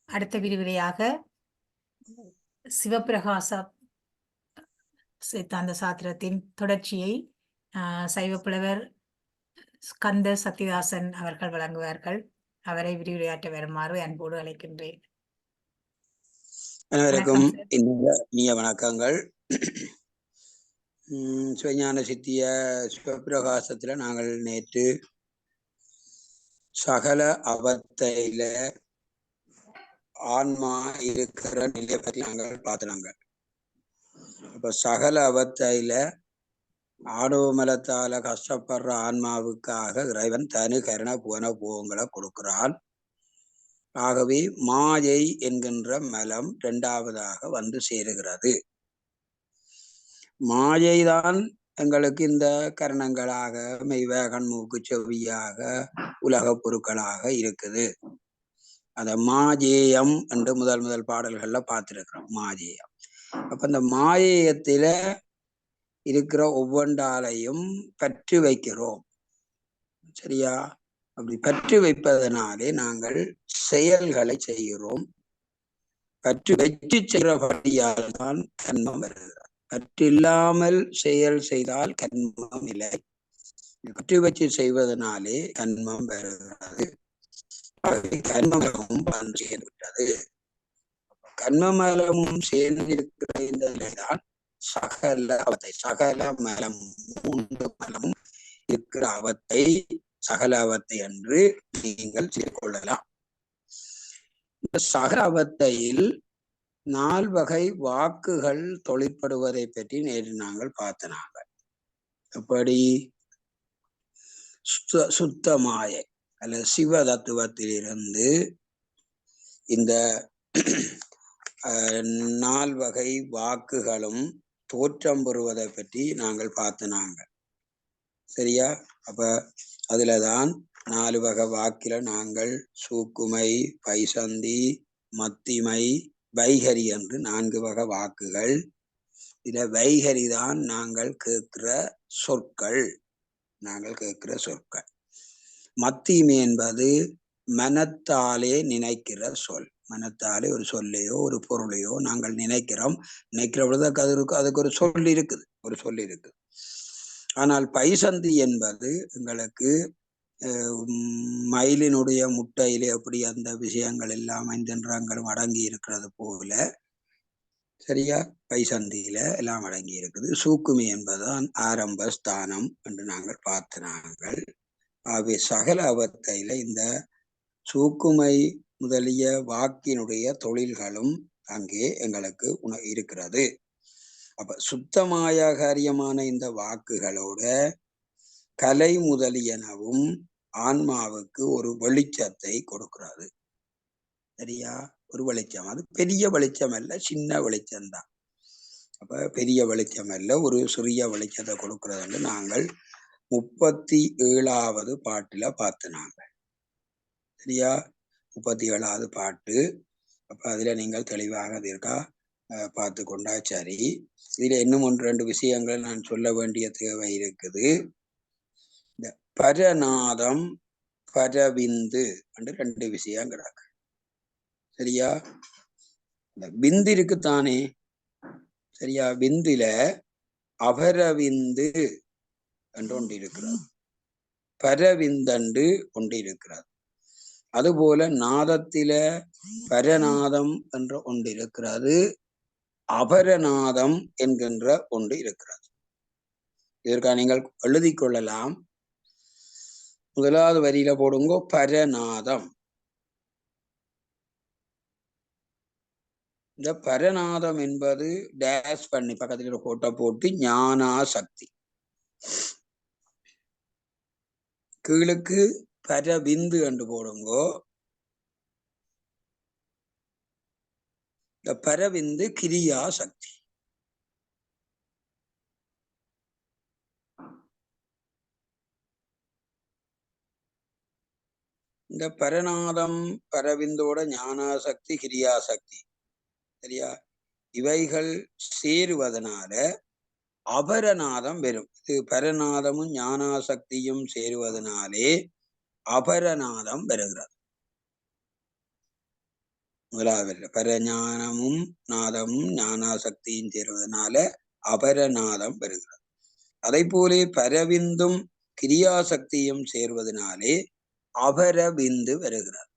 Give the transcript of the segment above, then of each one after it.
அடுத்த விரிவுரையாக சிவப்பிரகாச சித்தாந்த சாத்திரத்தின் தொடர்ச்சியை சைவப்புலவர் ஸ்கந்த சத்திதாசன் அவர்கள் வழங்குவார்கள். அவரை விரிவுரையாற்ற வருமாறு அன்போடு அழைக்கின்றேன். அனைவருக்கும் இனிய வணக்கங்கள். சிவஞான சித்திய சிவப்பிரகாசத்துல நாங்கள் நேற்று சகல அவத்தையில ஆன்மா இருக்கிற நிலையை பற்றி நாங்கள் பார்த்தனாங்க. அப்ப சகல அவத்தையில ஆணவமலத்தால கஷ்டப்படுற ஆன்மாவுக்காக இறைவன் தனு கருண புவன போகங்களை கொடுக்கிறான். ஆகவே மாயை என்கின்ற மலம் இரண்டாவதாக வந்து சேருகிறது. மாயைதான் எங்களுக்கு இந்த கரணங்களாக மெய்வேகன் மூக்கு செவ்வியாக உலக பொருட்களாக இருக்குது. அத மாஜேயம் என்று முதல் பாடல்கள்ல பார்த்திருக்கிறோம். மாஜேயம். அப்ப இந்த மாயேயத்தில இருக்கிற ஒவ்வொன்றாலையும் பற்று வைக்கிறோம். சரியா? அப்படி பற்று வைப்பதனாலே நாங்கள் செயல்களை செய்கிறோம். பற்று வச்சு செய்கிறபடியால் தான் கர்மம் வருகிறது. பற்று இல்லாமல் செயல் செய்தால் கர்மம் இல்லை. பற்று வச்சு செய்வதனாலே கர்மம் வருகிறது. கர்மமலமும் வந்து சேர்ந்துவிட்டது. கர்மமலமும் சேர்ந்திருக்கிற இந்த நிலைதான் சகல அவத்தை. சகல மலம், மூன்று மலமும் இருக்கிற அவத்தை சகல அவத்தை என்று நீங்கள் கொள்ளலாம். இந்த சகல அவத்தையில் 4 வகை வாக்குகள் தொழிற்படுவதை பற்றி நேற்று நாங்கள் பார்த்தனாங்க. எப்படி? சுத்தமாய அல்லது சிவ தத்துவத்திலிருந்து இந்த 4 வகை வாக்குகளும் தோற்றம் பெறுவதை பற்றி நாங்கள் பார்த்தனாங்க. சரியா? அப்ப அதுலதான் 4 வகை வாக்கில நாங்கள் சூக்குமை, பைசந்தி, மத்திமை, வைகரி என்று 4 வகை வாக்குகள். இதுல வைகரி தான் நாங்கள் கேட்கிற சொற்கள். மத்திமை என்பது மனத்தாலே நினைக்கிற சொல். மனத்தாலே ஒரு சொல்லையோ ஒரு பொருளையோ நாங்கள் நினைக்கிறோம். நினைக்கிற பொழுது அதுக்கு ஒரு சொல் இருக்குது. ஆனால் பைசந்தி என்பது எங்களுக்கு மயிலினுடைய முட்டையிலே எப்படி அந்த விஷயங்கள் எல்லாம் 5 நிறங்களும் அடங்கி இருக்கிறது போல, சரியா, பைசந்தியில எல்லாம் அடங்கி இருக்குது. சூக்குமி என்பதுதான் ஆரம்ப ஸ்தானம் என்று நாங்கள் பார்த்தனாங்கள். ஆகவே சகல அவத்தையில இந்த சூக்குமை முதலிய வாக்கினுடைய தொழில்களும் அங்கே எங்களுக்கு இருக்கிறது. அப்ப சுத்தமாய காரியமான இந்த வாக்குகளோட கலை முதலியனவும் ஆன்மாவுக்கு ஒரு வெளிச்சத்தை கொடுக்கிறது. சரியா? ஒரு வெளிச்சம். அது பெரிய வெளிச்சம் அல்ல, சின்ன வெளிச்சம்தான். அப்ப பெரிய வெளிச்சம் அல்ல, ஒரு சிறிய வெளிச்சத்தை கொடுக்கிறது நாங்கள் 37வது பாட்டுல பார்த்தனாங்க. சரியா? 37வது பாட்டு. அப்ப அதுல நீங்கள் தெளிவாக இருக்கா பார்த்து கொண்டா சரி. இதுல இன்னும் 1-2 விஷயங்கள் நான் சொல்ல வேண்டிய தேவை இருக்குது. இந்த பரநாதம், பரவிந்து என்று 2 விஷயம் கிடக்கு. சரியா? இந்த விந்து இருக்குத்தானே. சரியா? விந்துல அபரவிந்து என்று ஒன்று இருக்கிறது, பரவிந்தன்று ஒன்று இருக்கிறது. அதுபோல நாதத்தில பரநாதம் என்ற ஒன்று இருக்கிறது, அபரநாதம் என்கின்ற ஒன்று இருக்கிறது. இதற்காக நீங்கள் எழுதி கொள்ளலாம். முதலாவது வரியில போடுங்கோ பரநாதம். இந்த பரநாதம் என்பது டேஷ் பண்ணி பக்கத்துல போட்டோ போட்டு ஞானாசக்தி. கீழுக்கு பரவிந்து என்று போடுங்கோ. இந்த பரவிந்து கிரியா சக்தி. இந்த பரநாதம் பரவிந்தோட ஞானாசக்தி கிரியாசக்தி, சரியா, இவைகள் சேருவதனால அபரநாதம் வரும். இது பரநாதமும் ஞானாசக்தியும் சேருவதனாலே அபரநாதம் வருகிறது. முதலாவது பரஞானமும் நாதமும் ஞானாசக்தியும் சேர்வதனால அபரநாதம் பெறுகிறது. அதை போலே பரவிந்தும் கிரியாசக்தியும் சேர்வதனாலே அபரவிந்து வருகிறது.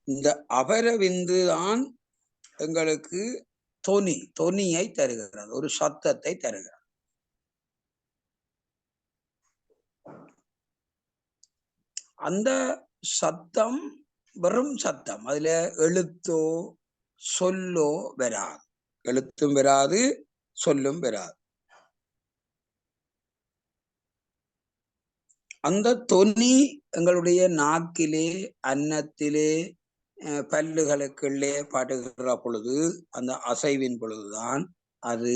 இந்த அபரவிந்து தான் எங்களுக்கு தொனியை தருகிறது, ஒரு சத்தத்தை தருகிறது. அந்த சத்தம் வெறும் சத்தம், அதுல எழுத்தோ சொல்லோ வராது, எழுத்தும் வராது சொல்லும் வராது. அந்த தொனி எங்களுடைய நாக்கிலே அன்னத்திலே பல்லுகளுக்குள்ளே பாட்டுகிற பொழுது அந்த அசைவின் பொழுதுதான் அது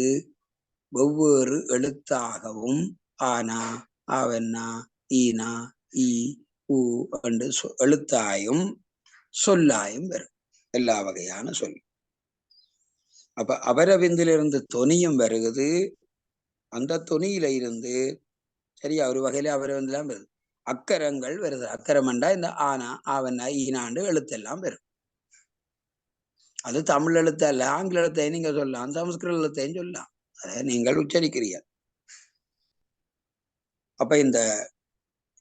ஒவ்வொரு எழுத்தாகவும் ஆனா ஆவன்னா ஈனா ஈ ஊ என்று எழுத்தாயும் சொல்லாயும் வரும், எல்லா வகையான சொல். அப்ப அபரவிந்திலிருந்து தொனியும் வருகிறது. அந்த தொனியில இருந்து சரியா ஒரு வகையில அபரவிந்தெல்லாம் வருது. அக்கரங்கள் வருது. அக்கரமண்டா இந்த ஆனா ஆவன்னா ஈனாண்டு எழுத்தெல்லாம் வரும். அது தமிழ் எழுத்து அல்ல, ஆங்கில எழுத்தையும் நீங்க சொல்லலாம், சமஸ்கிருத எழுத்தையும் சொல்லலாம், அதை நீங்கள் உச்சரிக்கிறீர்கள். அப்ப இந்த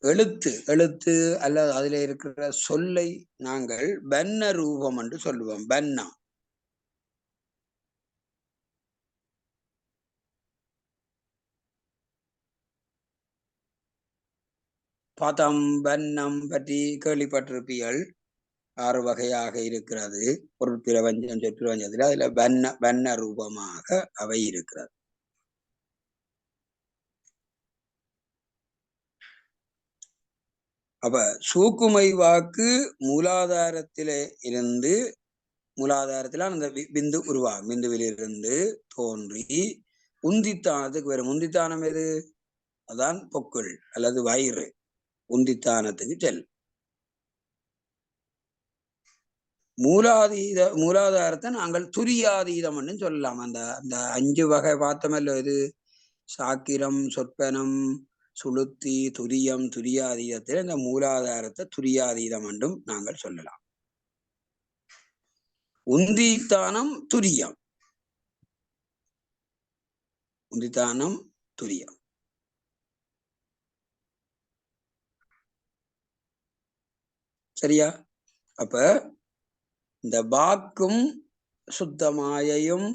எழுத்து அல்லது அதுல இருக்கிற சொல்லை நாங்கள் பன்ன ரூபம் என்று சொல்லுவோம். பன்னா பதம் பன்னம் பற்றி கேள்விப்பட்டிருப்பீர்கள். 6 வகையாக இருக்கிறது பொருட்பிரபஞ்சம், சொற்பிரபஞ்சத்தில். அதுல வண்ண ரூபமாக அவை இருக்கிறது. அப்ப சூக்குமை வாக்கு மூலாதாரத்தில அந்த பிந்து உருவாகும். பிந்துவிலிருந்து தோன்றி உந்தித்தானத்துக்கு வரும். உந்தித்தானம் எது? அதான் பொக்குள் அல்லது வயிறு. உந்தித்தானத்துக்கு செல். மூலாதாரத்தை நாங்கள் துரியாதீதம் சொல்லலாம். அந்த 5 வகை பார்த்தமல்ல, இது சாக்கிரம், சொற்பனம், சுளுத்தி, துரியம், துரியாதீதத்தில் இந்த மூலாதாரத்தை துரியாதீதம் என்றும் நாங்கள் சொல்லலாம். உந்தித்தானம் துரியம், உந்தித்தானம் துரியம். சரியா? அப்ப இந்த வாக்கும் சுத்தமாயையும்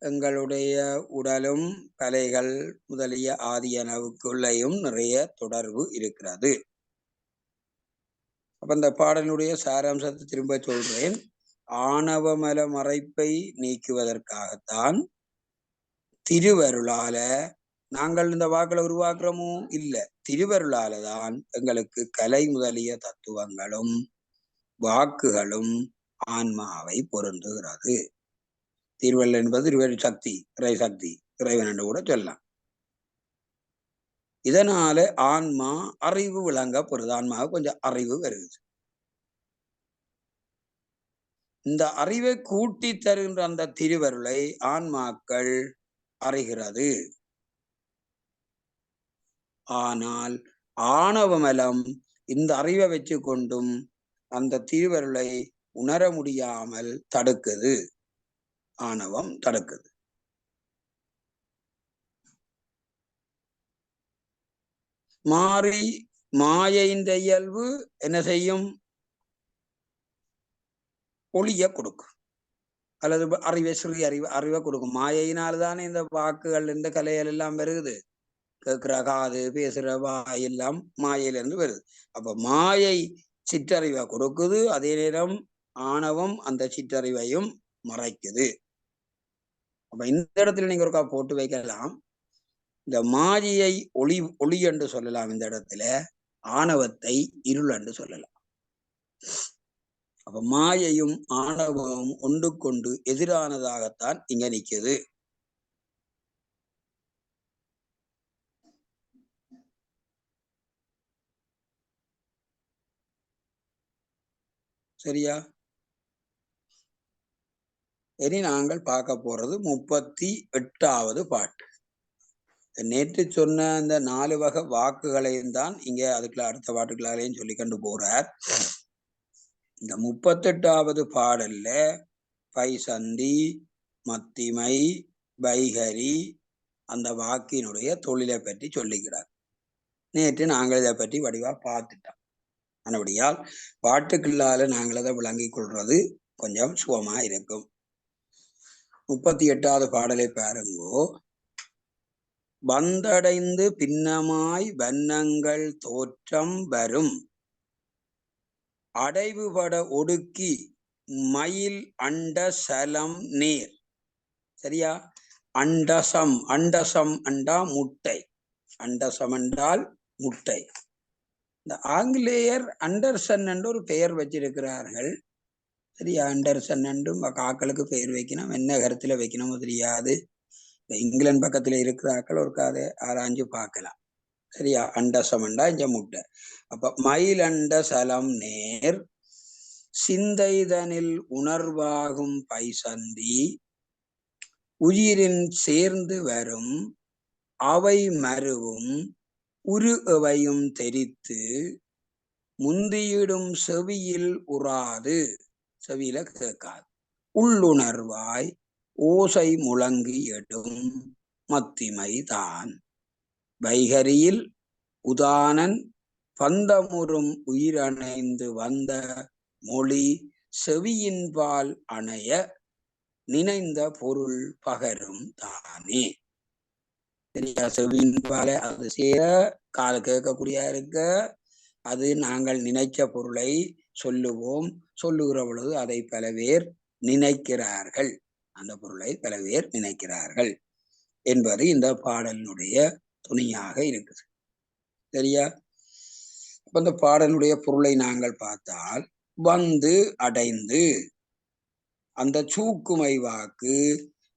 எங்களுடைய உடலும் கலைகள் முதலிய ஆதியனவுக்குள்ளேயும் நிறைய தொடர்பு இருக்கிறது. அப்ப இந்த பாடலுடைய சாராம்சத்தை திரும்ப சொல்றேன். ஆணவமல மறைப்பை நீக்குவதற்காகத்தான் திருவருளால நாங்கள் இந்த வாக்களை உருவாக்குறோமோ இல்ல, திருவருளாலதான் எங்களுக்கு கலை முதலிய தத்துவங்களும் வாக்குகளும் ஆன்மாவை பொருந்துகிறது. திருவள்ளு என்பது திருவள்ளு சக்தி, இறை சக்தி, இறைவன் என்று கூட சொல்லலாம். இதனால ஆன்மா அறிவு விளங்க பொருது. ஆன்மாவுக்கு கொஞ்சம் அறிவு வருது. இந்த அறிவை கூட்டி தருகின்ற அந்த திருவருளை ஆன்மாக்கள் அறிகிறது. ஆனால் ஆணவமலம் இந்த அறிவை வச்சு கொண்டும் அந்த திருவருளை உணர முடியாமல் தடுக்குது. ஆணவம் தடுக்குது. மாயையின் இயல்பு என்ன செய்யும்? ஒளிய கொடுக்கும், அல்லது அறிவை சிறிய அறிவை கொடுக்கும். மாயையினால்தானே இந்த வாக்குகள், இந்த கலைகள் எல்லாம் வருகுது. கேட்கிற காது, பேசுற வாய் எல்லாம் மாயையிலிருந்து வருது. அப்ப மாயை சிற்றறிவை கொடுக்குது, அதே நேரம் ஆணவம் அந்த சிற்றறிவையும் மறைக்குது. அப்ப இந்த இடத்துல நீங்க ஒருக்கா போட்டு வைக்கலாம். இந்த மாயையை ஒளி என்று சொல்லலாம், இந்த இடத்துல ஆணவத்தை இருள் என்று சொல்லலாம். அப்ப மாயையும் ஆணவமும் ஒன்றுக்கொண்டு எதிரானதாகத்தான் இங்க நிக்குது. சரியா? இனி நாங்கள் பார்க்க போறது 38வது பாட்டு. நேற்று சொன்ன அந்த 4 வகை வாக்குகளையும் தான் இங்க அதுக்குள்ள அடுத்த பாட்டுகளாலையும் சொல்லி கொண்டு போறார். இந்த 38வது பாடல்ல பைசந்தி, மத்திமை, வைகரி அந்த வாக்கினுடைய தொழிலை பற்றி சொல்லிக்கிறார். நேற்று நாங்கள் இதை பற்றி வடிவா பார்த்துட்டோம். ஆனபடியால் பாட்டுக்குள்ளால நாங்கள் அதை விளங்கிக் கொள்றது கொஞ்சம் சுகமா இருக்கும். 38வது பாடலை பாருங்கோ. வந்தடைந்து பின்னமாய் வண்ணங்கள் தோற்றம் வரும் அடைவுபட ஒடுக்கி மயில் அண்ட சலம் நீர். சரியா? அண்டசம், அண்டசம் அண்டா முட்டை, அண்டசம் என்றால் முட்டை. இந்த ஆங்கிலேயர் அண்டர்சன் என்று ஒரு பெயர் வச்சிருக்கிறார்கள். சரியா? அண்டர்சன் என்றும் ஆக்களுக்கு பெயர் வைக்கணும், என்ன கருத்துல வைக்கணுமோ தெரியாது. இங்கிலாந்து பக்கத்துல இருக்கிறாக்கள் ஒரு கதை ஆராய்ஞ்சு பார்க்கலாம். சரியா? அண்டசமண்டா இஞ்ச முட்டை. அப்ப மயில் அண்ட சலம் நேர் சிந்தைதனில் உணர்வாகும் பைசந்தி உயிரின் சேர்ந்து வரும் அவை மருவும் உரு எவையும் தெரித்து முந்தியிடும் செவியில் உறாது, செவியில கேட்காது, உள்ளுணர்வாய் ஓசை முழங்கி எடும் மத்திமை தான். வைகரியில் உதானன் பந்தமுறும் உயிரணைந்து வந்த மொழி செவியின்பால் அணைய நினைந்த பொருள் பகரும் தானே. சரியா? செவியின்பால அது சேர கால கேட்கக்கூடிய இருக்க அது நாங்கள் நினைச்ச பொருளை சொல்லுவோம். சொல்லுகிற பொழுது அதை பல பேர் நினைக்கிறார்கள், அந்த பொருளை பல பேர் நினைக்கிறார்கள் என்பது இந்த பாடலினுடைய துணியாக இருக்குது. சரியா? அப்ப இந்த பாடலுடைய பொருளை நாங்கள் பார்த்தால், வந்து அடைந்து அந்த சூக்குமை வாக்கு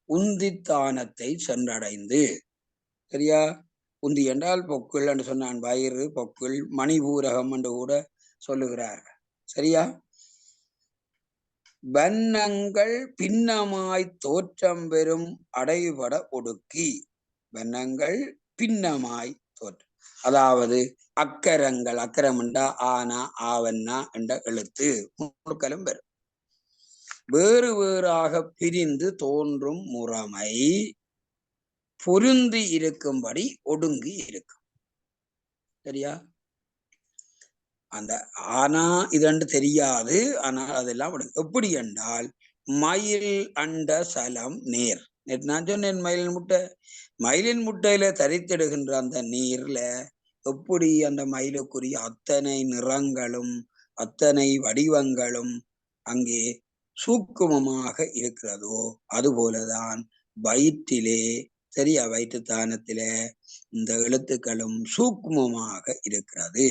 உந்தித்தானத்தை சென்றடைந்து. சரியா? உந்தி என்றால் பொக்குள் என்று சொன்னான். வயிறு, பொக்குள், மணிபூரகம் என்று கூட சொல்லுகிறார்கள். சரியா? வண்ணங்கள் பின்னமாய் தோற்றம் பெறும் அடைபட ஒடுக்கி. வண்ணங்கள் பின்னமாய் தோற்றம், அதாவது அக்கரங்கள், அக்கரம் என்றா ஆனா ஆவண்ணா என்ற எழுத்து முழுக்களும் பெறும். வேறு வேறாக பிரிந்து தோன்றும் முறைமை பொருந்தி இருக்கும்படி ஒடுங்கி இருக்கும். சரியா? அந்த ஆனா இதென்று தெரியாது, ஆனால் அதெல்லாம் எப்படி என்றால் மயில் அண்ட சலம் நேர். நேற்று நான் சொன்னேன் மயிலின் முட்டை. மயிலின் முட்டையில தரித்திடுகின்ற அந்த நீர்ல எப்படி அந்த மயிலுக்குரிய அத்தனை நிறங்களும் அத்தனை வடிவங்களும் அங்கே சூக்குமமாக இருக்கிறதோ அதுபோலதான் வயிற்றிலே, சரியா, வயிற்றுத்தானத்தில இந்த எழுத்துக்களும் சூக்குமமாக இருக்கிறது.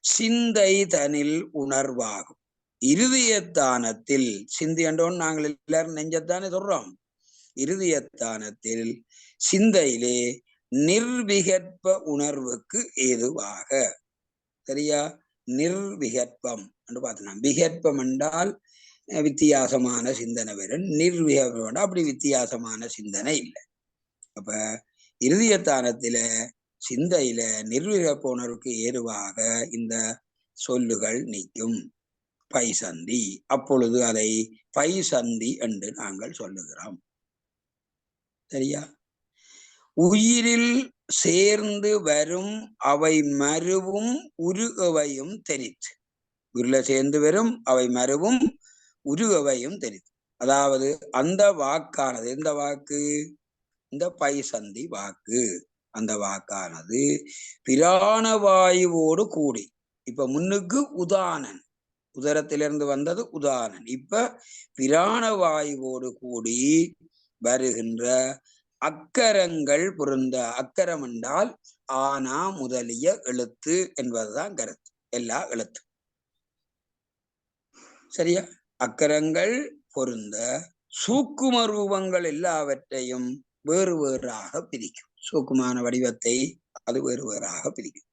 சிந்தை தனில் உணர்வாகும் இருதயத்தானத்தில். சிந்தி என்றோன்னு நாங்கள் எல்லாரும் நெஞ்சத்தானே சொல்றோம். இருதயத்தானத்தில் சிந்தையிலே நிர்விகற்ப உணர்வுக்கு ஏதுவாக. சரியா? நிர்விகற்பம் என்று பார்த்தோம். விகற்பம் என்றால் வித்தியாசமான சிந்தனை வரும், நிர்விகற்பம் என்றால் அப்படி வித்தியாசமான சிந்தனை இல்லை. அப்ப இருதயத்தானத்தில சிந்தையில நிர்விகற்ப உணர்வுக்கு ஏதுவாக இந்த சொல்லுகள் நீக்கும். பைசந்தி, அப்பொழுது அதை பைசந்தி என்று நாங்கள் சொல்லுகிறோம். சரியா? உயிரில் சேர்ந்து வரும் அவை மருவும் உருகவையும் தெரித்து. உயிரில சேர்ந்து வரும் அவை மருவும் உருகவையும் தெரித்து. அதாவது அந்த வாக்கானது, எந்த வாக்கு? இந்த பைசந்தி வாக்கு. அந்த வாக்கானது பிராணவாயுவோடு கூடி. இப்ப முன்னுக்கு உதானன், உதரத்திலிருந்து வந்தது உதானன். இப்ப பிராணவாயுவோடு கூடி வருகின்ற அக்கரங்கள் பொருந்த. அக்கரம் என்றால் ஆனா முதலிய எழுத்து என்பதுதான் கருத்து. எல்லா எழுத்து. சரியா? அக்கரங்கள் பொருந்த சூக்கும ரூபங்கள் எல்லாவற்றையும் வேறு வேறாக பிரிக்கும். சூக்குமான வடிவத்தை அது வேறு வேறாக பிரிக்கும்.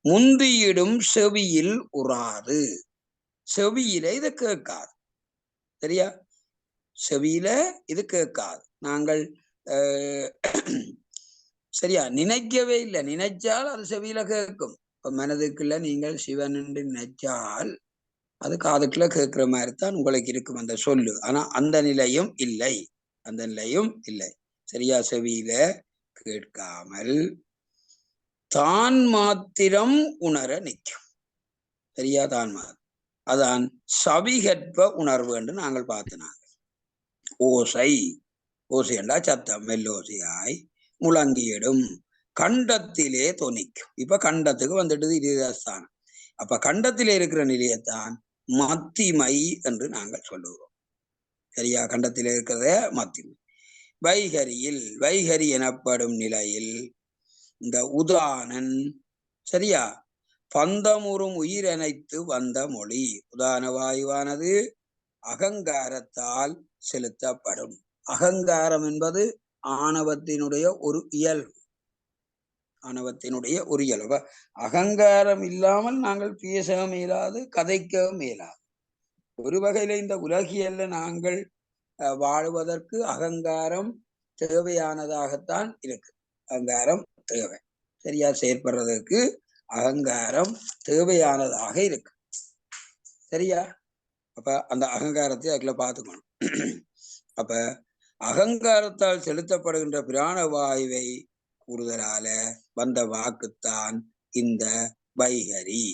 முந்தியிடும் செவியில் உறாது. செவியில இது கேட்காது. சரியா? செவியில இது கேட்காது. நாங்கள் சரியா? நினைக்கவே இல்லை. நினைச்சால் அது செவியில கேட்கும். இப்ப மனதுக்குள்ள நீங்கள் சிவன் என்று நினைச்சால் அது காதுக்குள்ள கேட்கிற மாதிரி தான் உங்களுக்கு இருக்கும் அந்த சொல்லு. ஆனா அந்த நிலையும் இல்லை. அந்த நிலையும் இல்லை. சரியா? செவியில கேட்காமல் தான் மாத்திரம் உணர நிற்கும். சரியா? தான் மாத்திரம். அதான் சவிகற்ப உணர்வு என்று நாங்கள் பார்த்தனாங்க. ஓசை, ஓசை என்றா சத்தம், மெல்லோசையாய் முழங்கியிடும், கண்டத்திலே தொனிக்கும். இப்ப கண்டத்துக்கு வந்துட்டது இருதயஸ்தானம். அப்ப கண்டத்திலே இருக்கிற நிலையத்தான் மத்திமை என்று நாங்கள் சொல்லுகிறோம். சரியா? கண்டத்திலே இருக்கிறத மத்திமை. வைகரியில், வைகரி எனப்படும் நிலையில் இந்த உதானன், சரியா, பந்தமுறும் உயிரனைத்து வந்த மொழி. உதான வாயுவானது அகங்காரத்தால் செலுத்தப்படும். அகங்காரம் என்பது ஆணவத்தினுடைய ஒரு இயல்பு. ஆணவத்தினுடைய ஒரு இயல்பு. அகங்காரம் இல்லாமல் நாங்கள் பேசவும் இயலாது, கதைக்கவும் இயலாது. ஒரு வகையில இந்த உலகியல்ல நாங்கள் வாழ்வதற்கு அகங்காரம் தேவையானதாகத்தான் இருக்கு. அகங்காரம் தேவை. சரியா? செயற்படுறதுக்கு அகங்காரம் தேவையானதாக இருக்கு. சரியா? அப்ப அந்த அகங்காரத்தை அதுல பார்த்துக்கணும். அப்ப அகங்காரத்தால் செலுத்தப்படுகின்ற பிராண வாயுவை கூடுதலால வந்த வாக்குத்தான் இந்த வைகரி.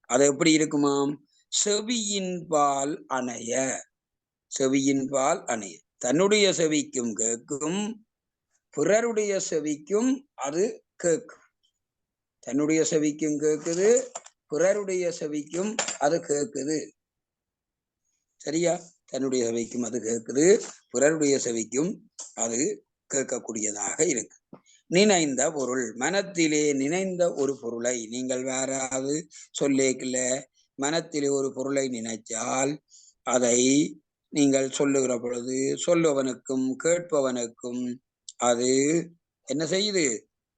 அது எப்படி இருக்குமாம்? செவியின் பால் அணைய, செவியின் பால் அணைய. தன்னுடைய செவிக்கும் கேட்கும், பிறருடைய செவிக்கும் அது கேட்கும். தன்னுடைய செவிக்கும் கேட்குது, பிறருடைய செவிக்கும் அது கேட்குது. சரியா? தன்னுடைய செவிக்கும் அது கேட்குது, பிறருடைய செவிக்கும் அது கேட்கக்கூடியதாக இருக்கு. நினைந்த பொருள், மனத்திலே நினைந்த ஒரு பொருளை நீங்கள் வேறாவது சொல்லேக்கல, மனத்திலே ஒரு பொருளை நினைச்சால் அதை நீங்கள் சொல்லுகிற பொழுது சொல்லுவனுக்கும் கேட்பவனுக்கும் அது என்ன செய்யுது?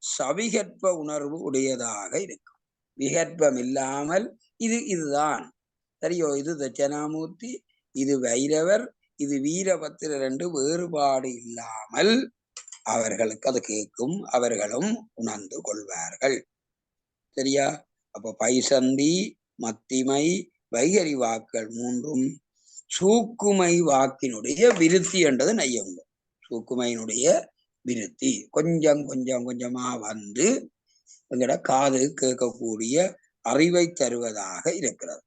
சவிகற்ப உணர்வு உடையதாக இருக்கும். விகற்பம் இல்லாமல் இதுதான் சரியோ, இது தட்சணாமூர்த்தி, இது வைரவர், இது வீரபத்திரர் என்று வேறுபாடு இல்லாமல் அவர்களுக்கு அது கேட்கும், அவர்களும் உணர்ந்து கொள்வார்கள். சரியா? அப்ப பைசந்தி, மத்திமை, வைகரி வாக்கள் மூன்றும் சூக்குமை வாக்கினுடைய விருத்தி என்றது நையங்க. சூக்குமையினுடைய விருத்தி கொஞ்சம் கொஞ்சம் கொஞ்சமா வந்து எங்கட காது கேட்கக்கூடிய அறிவை தருவதாக இருக்கிறது.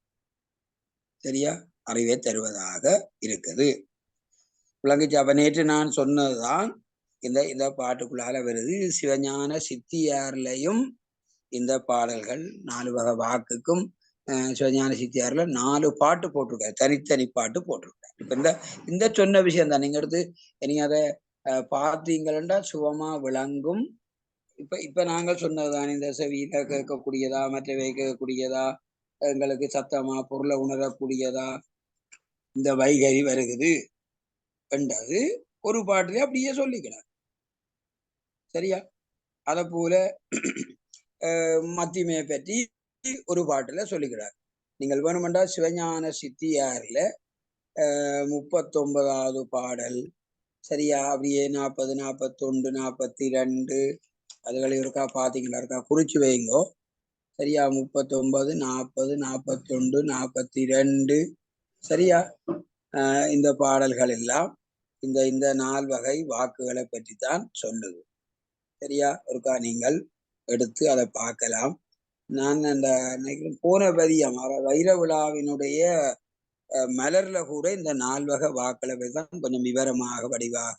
சரியா? அறிவை தருவதாக இருக்குது. விளங்குச்சு? அப்ப நேற்று நான் சொன்னதுதான் இந்த பாட்டுக்குள்ளால வருது. சிவஞான சித்தியார்லையும் இந்த பாடல்கள் 4 வகை வாக்குக்கும் சிவஞான சித்தியார்ல 4 பாட்டு போட்டிருக்காரு, தனித்தனி பாட்டு போட்டிருக்காரு. இப்ப இந்த சொன்ன விஷயம் தான் நீங்க எடுத்து நீங்க அதை பார்த்தீங்கன்னா சுகமா விளங்கும். இப்ப நாங்கள் சொன்னதுதான் இந்த செவியில கேட்கக்கூடியதா, மற்றவை கேட்கக்கூடியதா, எங்களுக்கு சத்தமா பொருளை உணரக்கூடியதா இந்த வைகரி வருகுது என்றது ஒரு பாட்டிலே அப்படியே சொல்லிக்கிறார். சரியா? அதை போல மத்திமையை பற்றி ஒரு பாட்டுல சொல்லிக்கிறார். நீங்கள் வேணுமென்றா சிவஞான சித்தியார்ல 39வது பாடல், சரியா, அப்படியே 40, 41, 42 அதுகளை இருக்கா பாத்தீங்களா? இருக்கா? குறிச்சு வைங்கோ. சரியா? 39, 40, 41, 42 சரியா? இந்த பாடல்கள் எல்லாம் இந்த 4 வகை வாக்குகளை பற்றி தான் சொல்லுது. சரியா? ஒருக்கா நீங்கள் எடுத்து அதை பார்க்கலாம். நான் அந்த போன பதியம் வைர விழாவினுடைய மலர்ல கூட இந்த 4 வகை வாக்களை தான் கொஞ்சம் விவரமாக வடிவாக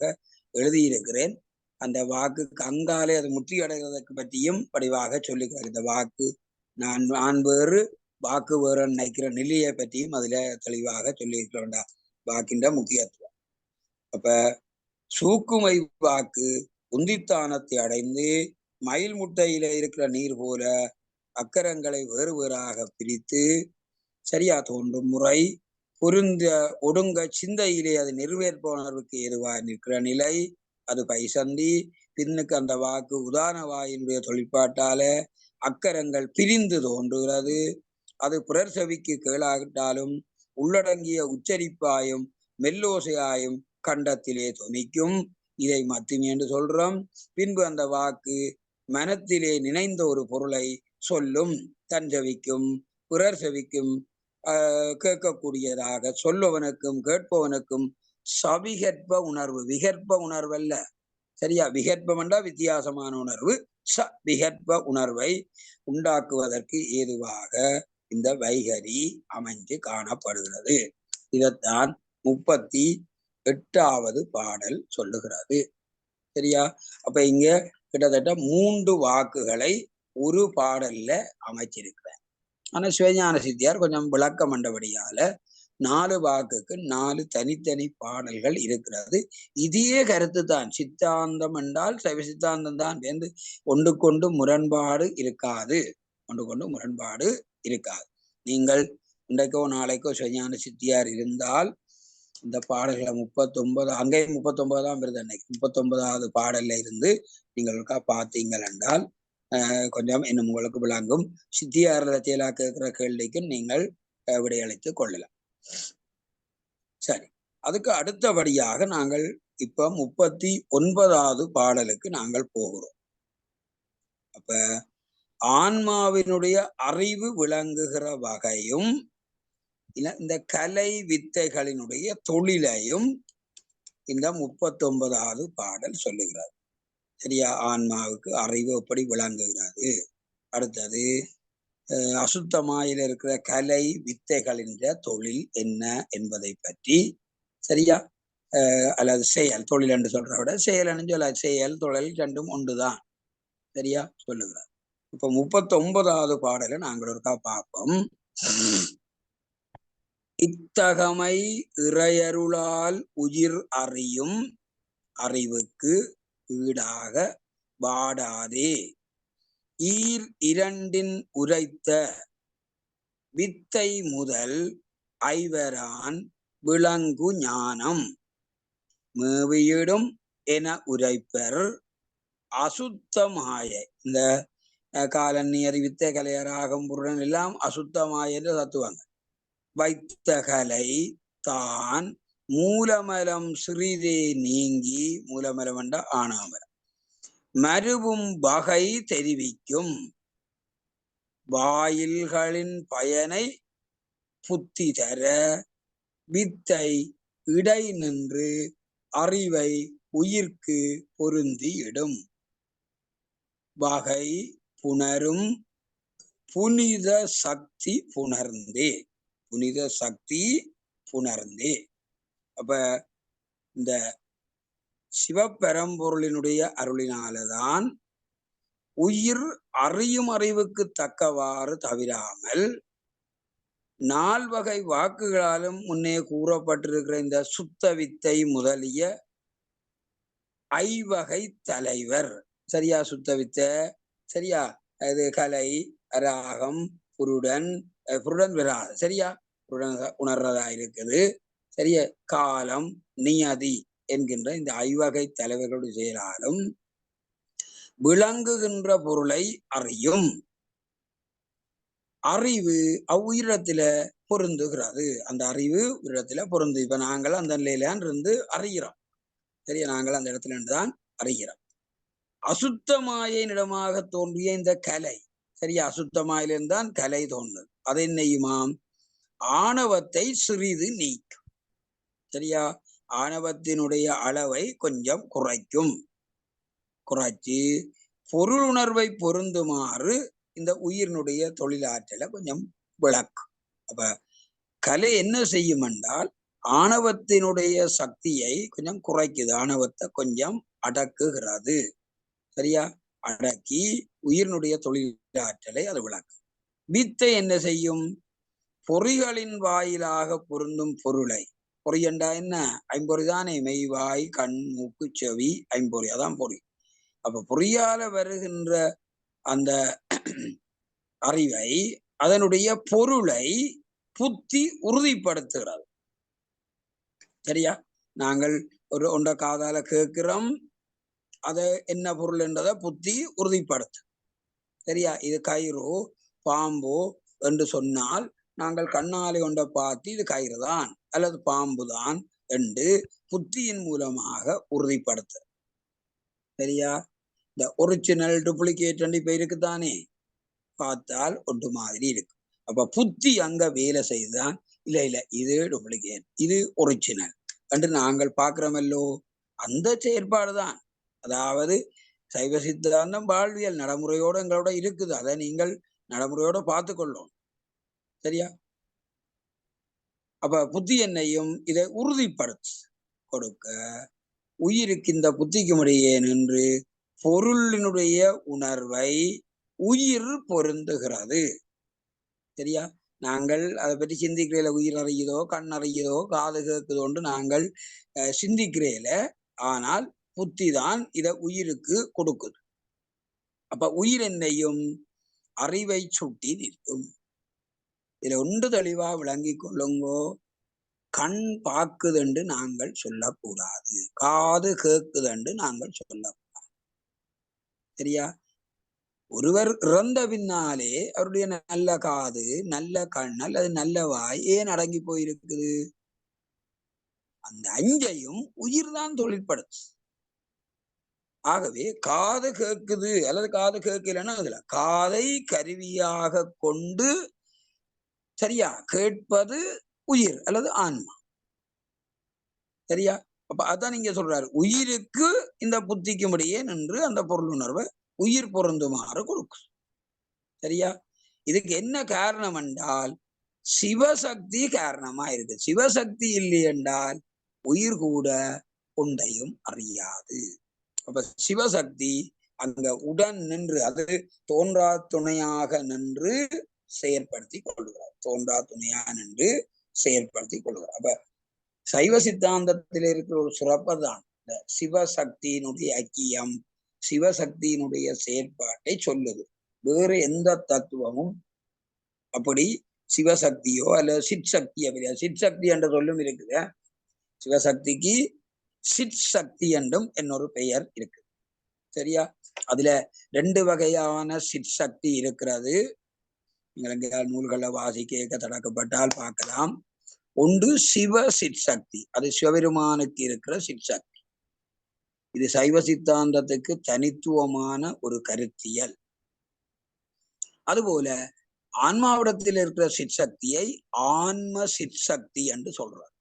எழுதியிருக்கிறேன். அந்த வாக்குக்கு அங்காலே அது முற்றி அடைவதற்கு பற்றியும் வடிவாக சொல்லிக்கிறார். இந்த வாக்கு நான் வேறு வாக்கு வேறு நினைக்கிற நிலையை பற்றியும் அதுல தெளிவாக சொல்லியிருக்கிறோம்டா வாக்கின்ற முக்கியத்துவம். அப்ப சூக்குமை வாக்கு உந்தித்தானத்தை அடைந்து மயில் முட்டையில இருக்கிற நீர் போல அக்கரங்களை வேறு வேறாக பிரித்து சரியா தோன்றும் முறை பொருந்த ஒடுங்க சிந்தையிலே அது நிறைவேற்புணர்வுக்கு ஏதுவாக நிற்கிற நிலை அது பைசந்தி. பின்னுக்கு அந்த வாக்கு உதான வாயினுடைய தொழிற்பாட்டால அக்கரங்கள் பிரிந்து தோன்றுகிறது. அது பிறர் செவிக்கு கேளாவிட்டாலும் உள்ளடங்கிய உச்சரிப்பாயும் மெல்லோசையாயும் கண்டத்திலே தொனிக்கும். இதை மத்திமை என்று சொல்றோம். பின்பு அந்த வாக்கு மனத்திலே நினைந்த ஒரு பொருளை சொல்லும் தன் செவிக்கும் பிறர் செவிக்கும் கேட்கக்கூடியதாக சொல்லுவனுக்கும் கேட்பவனுக்கும் சவிகற்ப உணர்வு, விகற்ப உணர்வு அல்ல, சரியா? விகற்பம் என்றா வித்தியாசமான உணர்வு. விகற்ப உணர்வை உண்டாக்குவதற்கு ஏதுவாக இந்த வைகரி அமைஞ்சு காணப்படுகிறது. இதைத்தான் 38வது பாடல் சொல்லுகிறது. சரியா? அப்ப இங்க கிட்டத்தட்ட 3 வாக்குகளை ஒரு பாடல்ல அமைச்சிருக்கிறார். ஆனா சிவஞான சித்தியார் கொஞ்சம் விளக்கம் பண்ணபடியால 4 வாக்குக்கு 4 தனித்தனி பாடல்கள் இருக்கிறது. இதே கருத்து தான். சித்தாந்தம் என்றால் சைவ சித்தாந்தம் தான். ஒன்றுக்கொண்டு முரண்பாடு இருக்காது. ஒன்றுக்கொண்டு முரண்பாடு இருக்காது. நீங்கள் இன்றைக்கோ நாளைக்கோ சிவஞான சித்தியார் இருந்தால் இந்த பாடல்களை 39 அங்கேயும் 39 தான் வருது. அன்னைக்கு 39வது பாடல்ல இருந்து நீங்கள் பார்த்தீங்கள் என்றால் கொஞ்சம் இன்னும் உங்களுக்கு விளங்கும். சித்தியார்ல செயலாக்க இருக்கிற கேள்விக்கும் நீங்கள் விடையளித்துக் கொள்ளலாம். சரி, அதுக்கு அடுத்தபடியாக நாங்கள் இப்ப 39வது பாடலுக்கு நாங்கள் போகிறோம். அப்ப ஆன்மாவினுடைய அறிவு விளங்குகிற வகையும் இந்த கலை வித்தைகளினுடைய தொழிலையும் இந்த 39வது பாடல் சொல்லுகிறது. சரியா? ஆன்மாவுக்கு அறிவு எப்படி விளங்குகிறது, அடுத்தது அசுத்தமாயில் இருக்கிற கலை வித்தைகளின் தொழில் என்ன என்பதை பற்றி, சரியா? அல்லது செயல், தொழில் என்று சொல்ற விட செயல் சொல்ல, செயல் தொழில் ரெண்டும் ஒன்றுதான். சரியா? சொல்லுகிறார். இப்ப 39வது பாடலை நாங்கள் ஒருக்கா பார்ப்போம். இத்தகமை இறையருளால் உயிர் அறியும் அறிவுக்கு ஈடாக வாடாதே ஈர் இரண்டின் உரைத்த வித்தை முதல் ஐவரான் விளங்கு ஞானம் மேவியிடும் என உரைப்பர் அசுத்தமாய. இந்த காலநீர் வித்தை கலையராகும் புருடன் எல்லாம் அசுத்தமாய என்று தத்துவாங்க. வைத்தகலை தான் மூலமலம் சிறிதே நீங்கி, மூலமலம் என்ற ஆணாமலம் மருவும் வகை தெரிவிக்கும் வாயில்களின் பயனை புத்தி தர வித்தை இடை நின்று அறிவை உயிர்க்கு பொருந்தியிடும் வகை புணரும் புனித சக்தி புணர்ந்தே. புனித சக்தி புணர்ந்தே. அப்ப இந்த சிவபெரம்பொருளினுடைய அருளினாலதான் உயிர் அறியும் அறிவுக்கு தக்கவாறு தவிராமல் 4 வகை வாக்குகளாலும் முன்னே கூறப்பட்டிருக்கிற இந்த சுத்த வித்தை முதலிய ஐவகை தலைவர். சரியா? சுத்த வித்தை, சரியா? அது கலை, ராகம், புருடன் விராத, சரியா? புருடன் உணர்றதா இருக்குது. சரியா? காலம், நியதி என்கின்ற இந்த ஐவகை தலைவர்களுடைய செயலாலும் விளங்குகின்ற பொருளை அறியும் அறிவு அவ்வுயிரத்தில பொருந்துகிறது. அந்த அறிவு உயிரத்தில பொருந்து. இப்ப நாங்கள் அந்த நிலையில இருந்து அறிகிறோம். சரியா? நாங்கள் அந்த இடத்துல இருந்துதான் அறிகிறோம். அசுத்தமாயினிடமாக தோன்றிய இந்த கலை, சரியா? அசுத்தமாயிலிருந்தான் கலை தோன்றும். அதை நெய்யுமாம் ஆணவத்தை சிறிது நீக்கும். சரியா? ஆணவத்தினுடைய அளவை கொஞ்சம் குறைக்கும். குறைச்சி பொருள் உணர்வை பொருந்துமாறு இந்த உயிரினுடைய தொழிலாற்றலை கொஞ்சம் விளக்கும். அப்ப கலை என்ன செய்யும் என்றால் ஆணவத்தினுடைய சக்தியை கொஞ்சம் குறைக்குது. ஆணவத்தை கொஞ்சம் அடக்குகிறது. சரியா? அடக்கி உயிரினுடைய தொழிலாற்றலை அது விளக்கும். வித்தை என்ன செய்யும்? பொறிகளின் வாயிலாக பொருந்தும் பொருளை, பொறி என்றா என்ன? ஐம்பொறி தானே. மெய்வாய் கண் மூக்கு செவி ஐம்பொறி, அதான் பொறி. அப்ப பொறியால வருகின்ற அந்த அறிவை, அதனுடைய பொருளை புத்தி உறுதிப்படுத்துகிறது. சரியா? நாங்கள் ஒன்றை காதால கேட்கிறோம், அதை என்ன பொருள் என்றதை புத்தி உறுதிப்படுத்து. சரியா? இது கயிறோ பாம்போ என்று சொன்னால் நாங்கள் கண்ணாலை ஒன்றை பார்த்து இது கயிறு தான் அல்லது பாம்பு தான் என்று புத்தியின் மூலமாக உறுதிப்படுத்து. சரியா? இந்த ஒரிஜினல் டூப்ளிகேட் இப்ப இருக்குதானே, பார்த்தால் ஒன்று மாதிரி இருக்கு. அப்ப புத்தி அங்க வேலை செய்துதான் இல்ல இல்ல இது டூப்ளிகேட் இது ஒரிஜினல் என்று நாங்கள் பார்க்கிறோமல்லோ. அந்த செயற்பாடுதான், அதாவது சைவ சித்தாந்தம் வாழ்வியல் நடைமுறையோட எங்களோட இருக்குது. அதை நீங்கள் நடைமுறையோட பார்த்து கொள்ளும். சரியா? அப்ப புத்தி என்னையும் இதை உறுதிப்படுத்தி கொடுக்க உயிருக்கு இந்த புத்திக்கும் இடையே நின்று பொருளினுடைய உணர்வை உயிர் பொருந்துகிறது. சரியா? நாங்கள் அதை பற்றி சிந்திக்கிறேல, உயிர் அறியுதோ கண் அறியுதோ காது கேட்குதோன்று நாங்கள் சிந்திக்கிறேல, ஆனால் புத்தி தான் இதை உயிருக்கு கொடுக்குது. அப்ப உயிர் என்னையும் அறிவை சுட்டி நிற்கும். இதுல ஒன்று தெளிவா விளங்கி கொள்ளுங்கோ. கண் பார்க்குதென்று நாங்கள் சொல்லக்கூடாது, காது கேட்குதென்று நாங்கள் சொல்லக்கூடாது. சரியா? ஒருவர் இறந்த பின்னாலே அவருடைய நல்ல காது நல்ல கண் அல்லது நல்ல வாய் ஏன் அடங்கி போயிருக்குது? அந்த அஞ்சையும் உயிர் தான் தொழிற்படுத்து. ஆகவே காது கேட்குது அல்லது காது கேட்கலன்னா அதுல காதை கருவியாக கொண்டு சரியா கேட்பது உயிர் அல்லது ஆன்மா. சரியா? அப்ப அதான் நீங்க சொல்றாரு, உயிருக்கு இந்த புத்திக்கும் இடையே நின்று அந்த பொருள் உணர்வை உயிர் பொருந்துமாறு கொடுக்கும். சரியா? இதுக்கு என்ன காரணம் என்றால் சிவசக்தி காரணமா இருக்கு. சிவசக்தி இல்லை என்றால் உயிர் கூட ஒன்றையும் அறியாது. அப்ப சிவசக்தி அங்க உடன் நின்று, அது தோன்றா துணையாக நின்று செயற்படுத்தி கொள்கிறார். தோன்றா துணையா நின்று செயற்படுத்தி கொள்கிறார். அப்ப சைவ சித்தாந்தத்தில் இருக்கிற ஒரு சிறப்பு தான் இந்த சிவசக்தியினுடைய ஐக்கியம், சிவசக்தியினுடைய செயற்பாட்டை சொல்லுது. வேறு எந்த தத்துவமும் அப்படி சிவசக்தியோ அல்ல சிற்சக்தியோ கிடையாது. சிற்சக்தி என்ற சொல்லும் இருக்குது. சிவசக்திக்கு சிற்சக்தி என்றும் இன்னொரு பெயர் இருக்கு. சரியா? அதுல 2 வகையான சிற்சக்தி இருக்கிறது. நீங்கள் நூல்களை வாசிக்க தடக்கப்பட்டால் பார்க்கலாம். ஒன்று சிவ சிற்சக்தி, அது சிவபெருமானுக்கு இருக்கிற சிற்சக்தி. இது சைவ சித்தாந்தத்துக்கு தனித்துவமான ஒரு கருத்தியல். அதுபோல ஆன்மாவிடத்தில் இருக்கிற சிற்சக்தியை ஆன்ம சிற்சக்தி என்று சொல்றார்.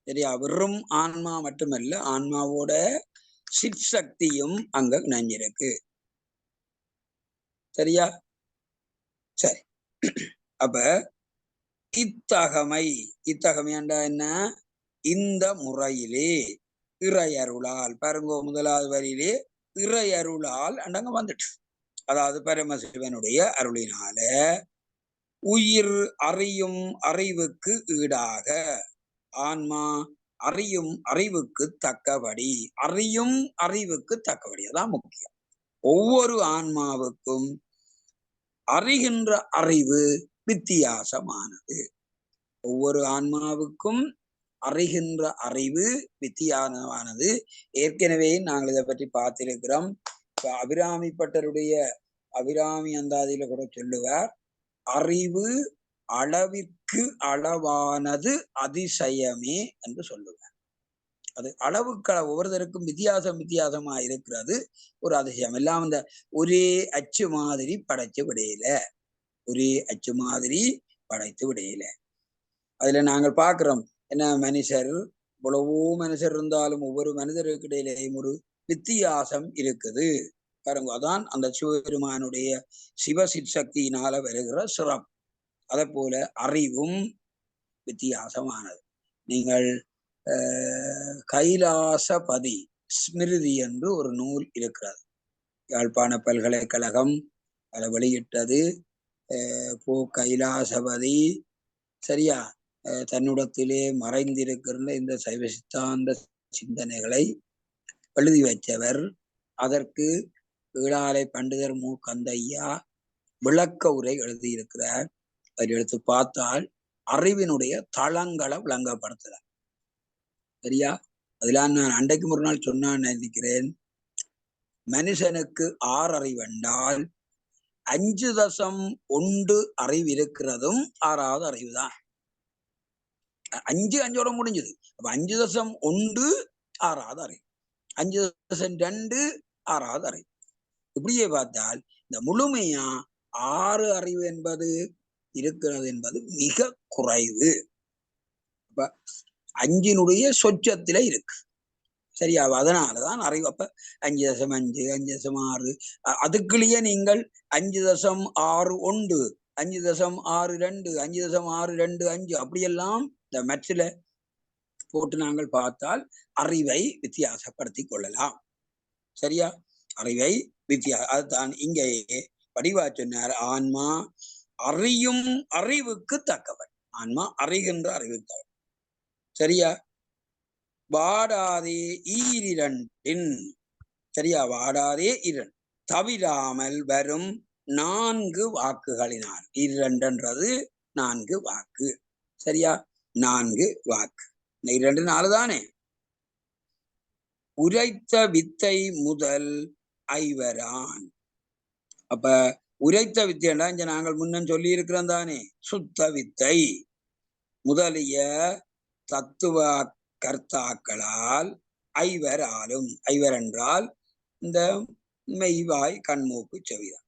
சரியா? வெறும் ஆன்மா மட்டுமல்ல, ஆன்மாவோட சிற்சக்தியும் அங்க இணைஞ்சிருக்கு. சரியா? சரி. அப்ப இத்தகமை, இத்தகமை என்றா என்ன? இந்த முறையிலே இறையருளால், பாருங்க முதலாவது வரியிலே இறையருளால் அண்டங்க வந்துட்டு, அதாவது பரமசிவனுடைய அருளினால உயிர் அறியும் அறிவுக்கு ஈடாக ஆன்மா அறியும் அறிவுக்கு தக்கபடி, அறியும் அறிவுக்கு தக்கபடி, அதான் முக்கியம். ஒவ்வொரு ஆன்மாவுக்கும் அறிகின்ற அறிவு வித்தியாசமானது. ஒவ்வொரு ஆன்மாவுக்கும் அறிகின்ற அறிவு வித்தியாசமானது. ஏற்கனவே நாங்கள் இதை பற்றி பார்த்திருக்கிறோம். அபிராமி பட்டருடைய அபிராமி அந்தாதியில கூட சொல்லுவார், அறிவு அளவிற்கு அளவானது அதிசயமே என்று சொல்லுவார். அது அளவுக்கு ஒவ்வொருத்தருக்கும் வித்தியாசமா இருக்கிறது ஒரு அதிசயம். எல்லாம் இந்த ஒரே அச்சு மாதிரி படைச்சு விடையில, ஒரே அச்சு மாதிரி படைத்து விடையில. அதுல நாங்கள் பார்க்கிறோம் என்ன, மனுஷர் இவ்வளவோ மனுஷர் இருந்தாலும் ஒவ்வொரு மனிதருக்கு இடையிலேயும் ஒரு வித்தியாசம் இருக்குது. பாருங்க, அதான் அந்த சிவபெருமானுடைய சிவசிற்சக்தியினால வருகிற சிறப்பு. அதை போல அறிவும் வித்தியாசமானது. நீங்கள் கைலாசபதி ஸ்மிருதி என்று ஒரு நூல் இருக்கிறது. யாழ்ப்பாண பல்கலைக்கழகம் அதை வெளியிட்டது. கைலாசபதி சரியா தன்னிடத்திலே மறைந்திருக்கிற இந்த சைவ சித்தாந்த சிந்தனைகளை எழுதி வச்சவர். அதற்கு ஈழாலை பண்டிதர் மு கந்தையா விளக்க உரை எழுதியிருக்கிறார். அதை எடுத்து பார்த்தால் அறிவினுடைய தளங்களை விளங்கப்படுத்துறார். சரியா? அதெல்லாம் நான் அன்றைக்கு ஒரு நாள் சொன்னான்னு நினைக்கிறேன். மனுஷனுக்கு 6 அறிவென்றால் 5.1 அறிவு இருக்கிறதும் 6வது அறிவுதான். 5 முடிஞ்சது. அப்ப 5.1 6வது அறிவு, 5.2 6வது அறிவு. இப்படியே பார்த்தால் இந்த முழுமையா 6 அறிவு என்பது இருக்கிறது என்பது மிக குறைவு. அப்ப 5னுடைய சொச்சத்தில இருக்கு. சரியா? அதனாலதான் அறிவு. அப்ப 5.5, 5.6 அதுக்குள்ளேயே நீங்கள் 5.61, 5.62, 5.625 அப்படியெல்லாம் இந்த மேட்ச்ல போட்டு நாங்கள் பார்த்தால் அறிவை வித்தியாசப்படுத்திக் கொள்ளலாம். சரியா? அறிவை அதுதான் இங்கே வடிவா சொன்னார். ஆன்மா அறியும் அறிவுக்கு தக்கவன். ஆன்மா அறிகின்ற அறிவுக்கு தக்கவன். சரியா? வாடாதே ஈரிரண்டின். சரியா? வாடாதே இரண்டு தவிராமல் வரும் 4 வாக்குகளினால். இரண்டுன்றது 4 வாக்கு. சரியா? 4 வாக்கு. 2 4 தானே. உரைத்த வித்தை முதல் ஐவரான். அப்ப உரைத்த வித்தைன்னா இங்க நாங்கள் முன்னம் சொல்லி இருக்கிறோம் தானே. சுத்த வித்தை முதலிய தத்துவ கர்த்தாக்களால் ஐவராலும். ஐவர் என்றால் இந்த மெய்வாய் கண்மூக்கு செவிதான்.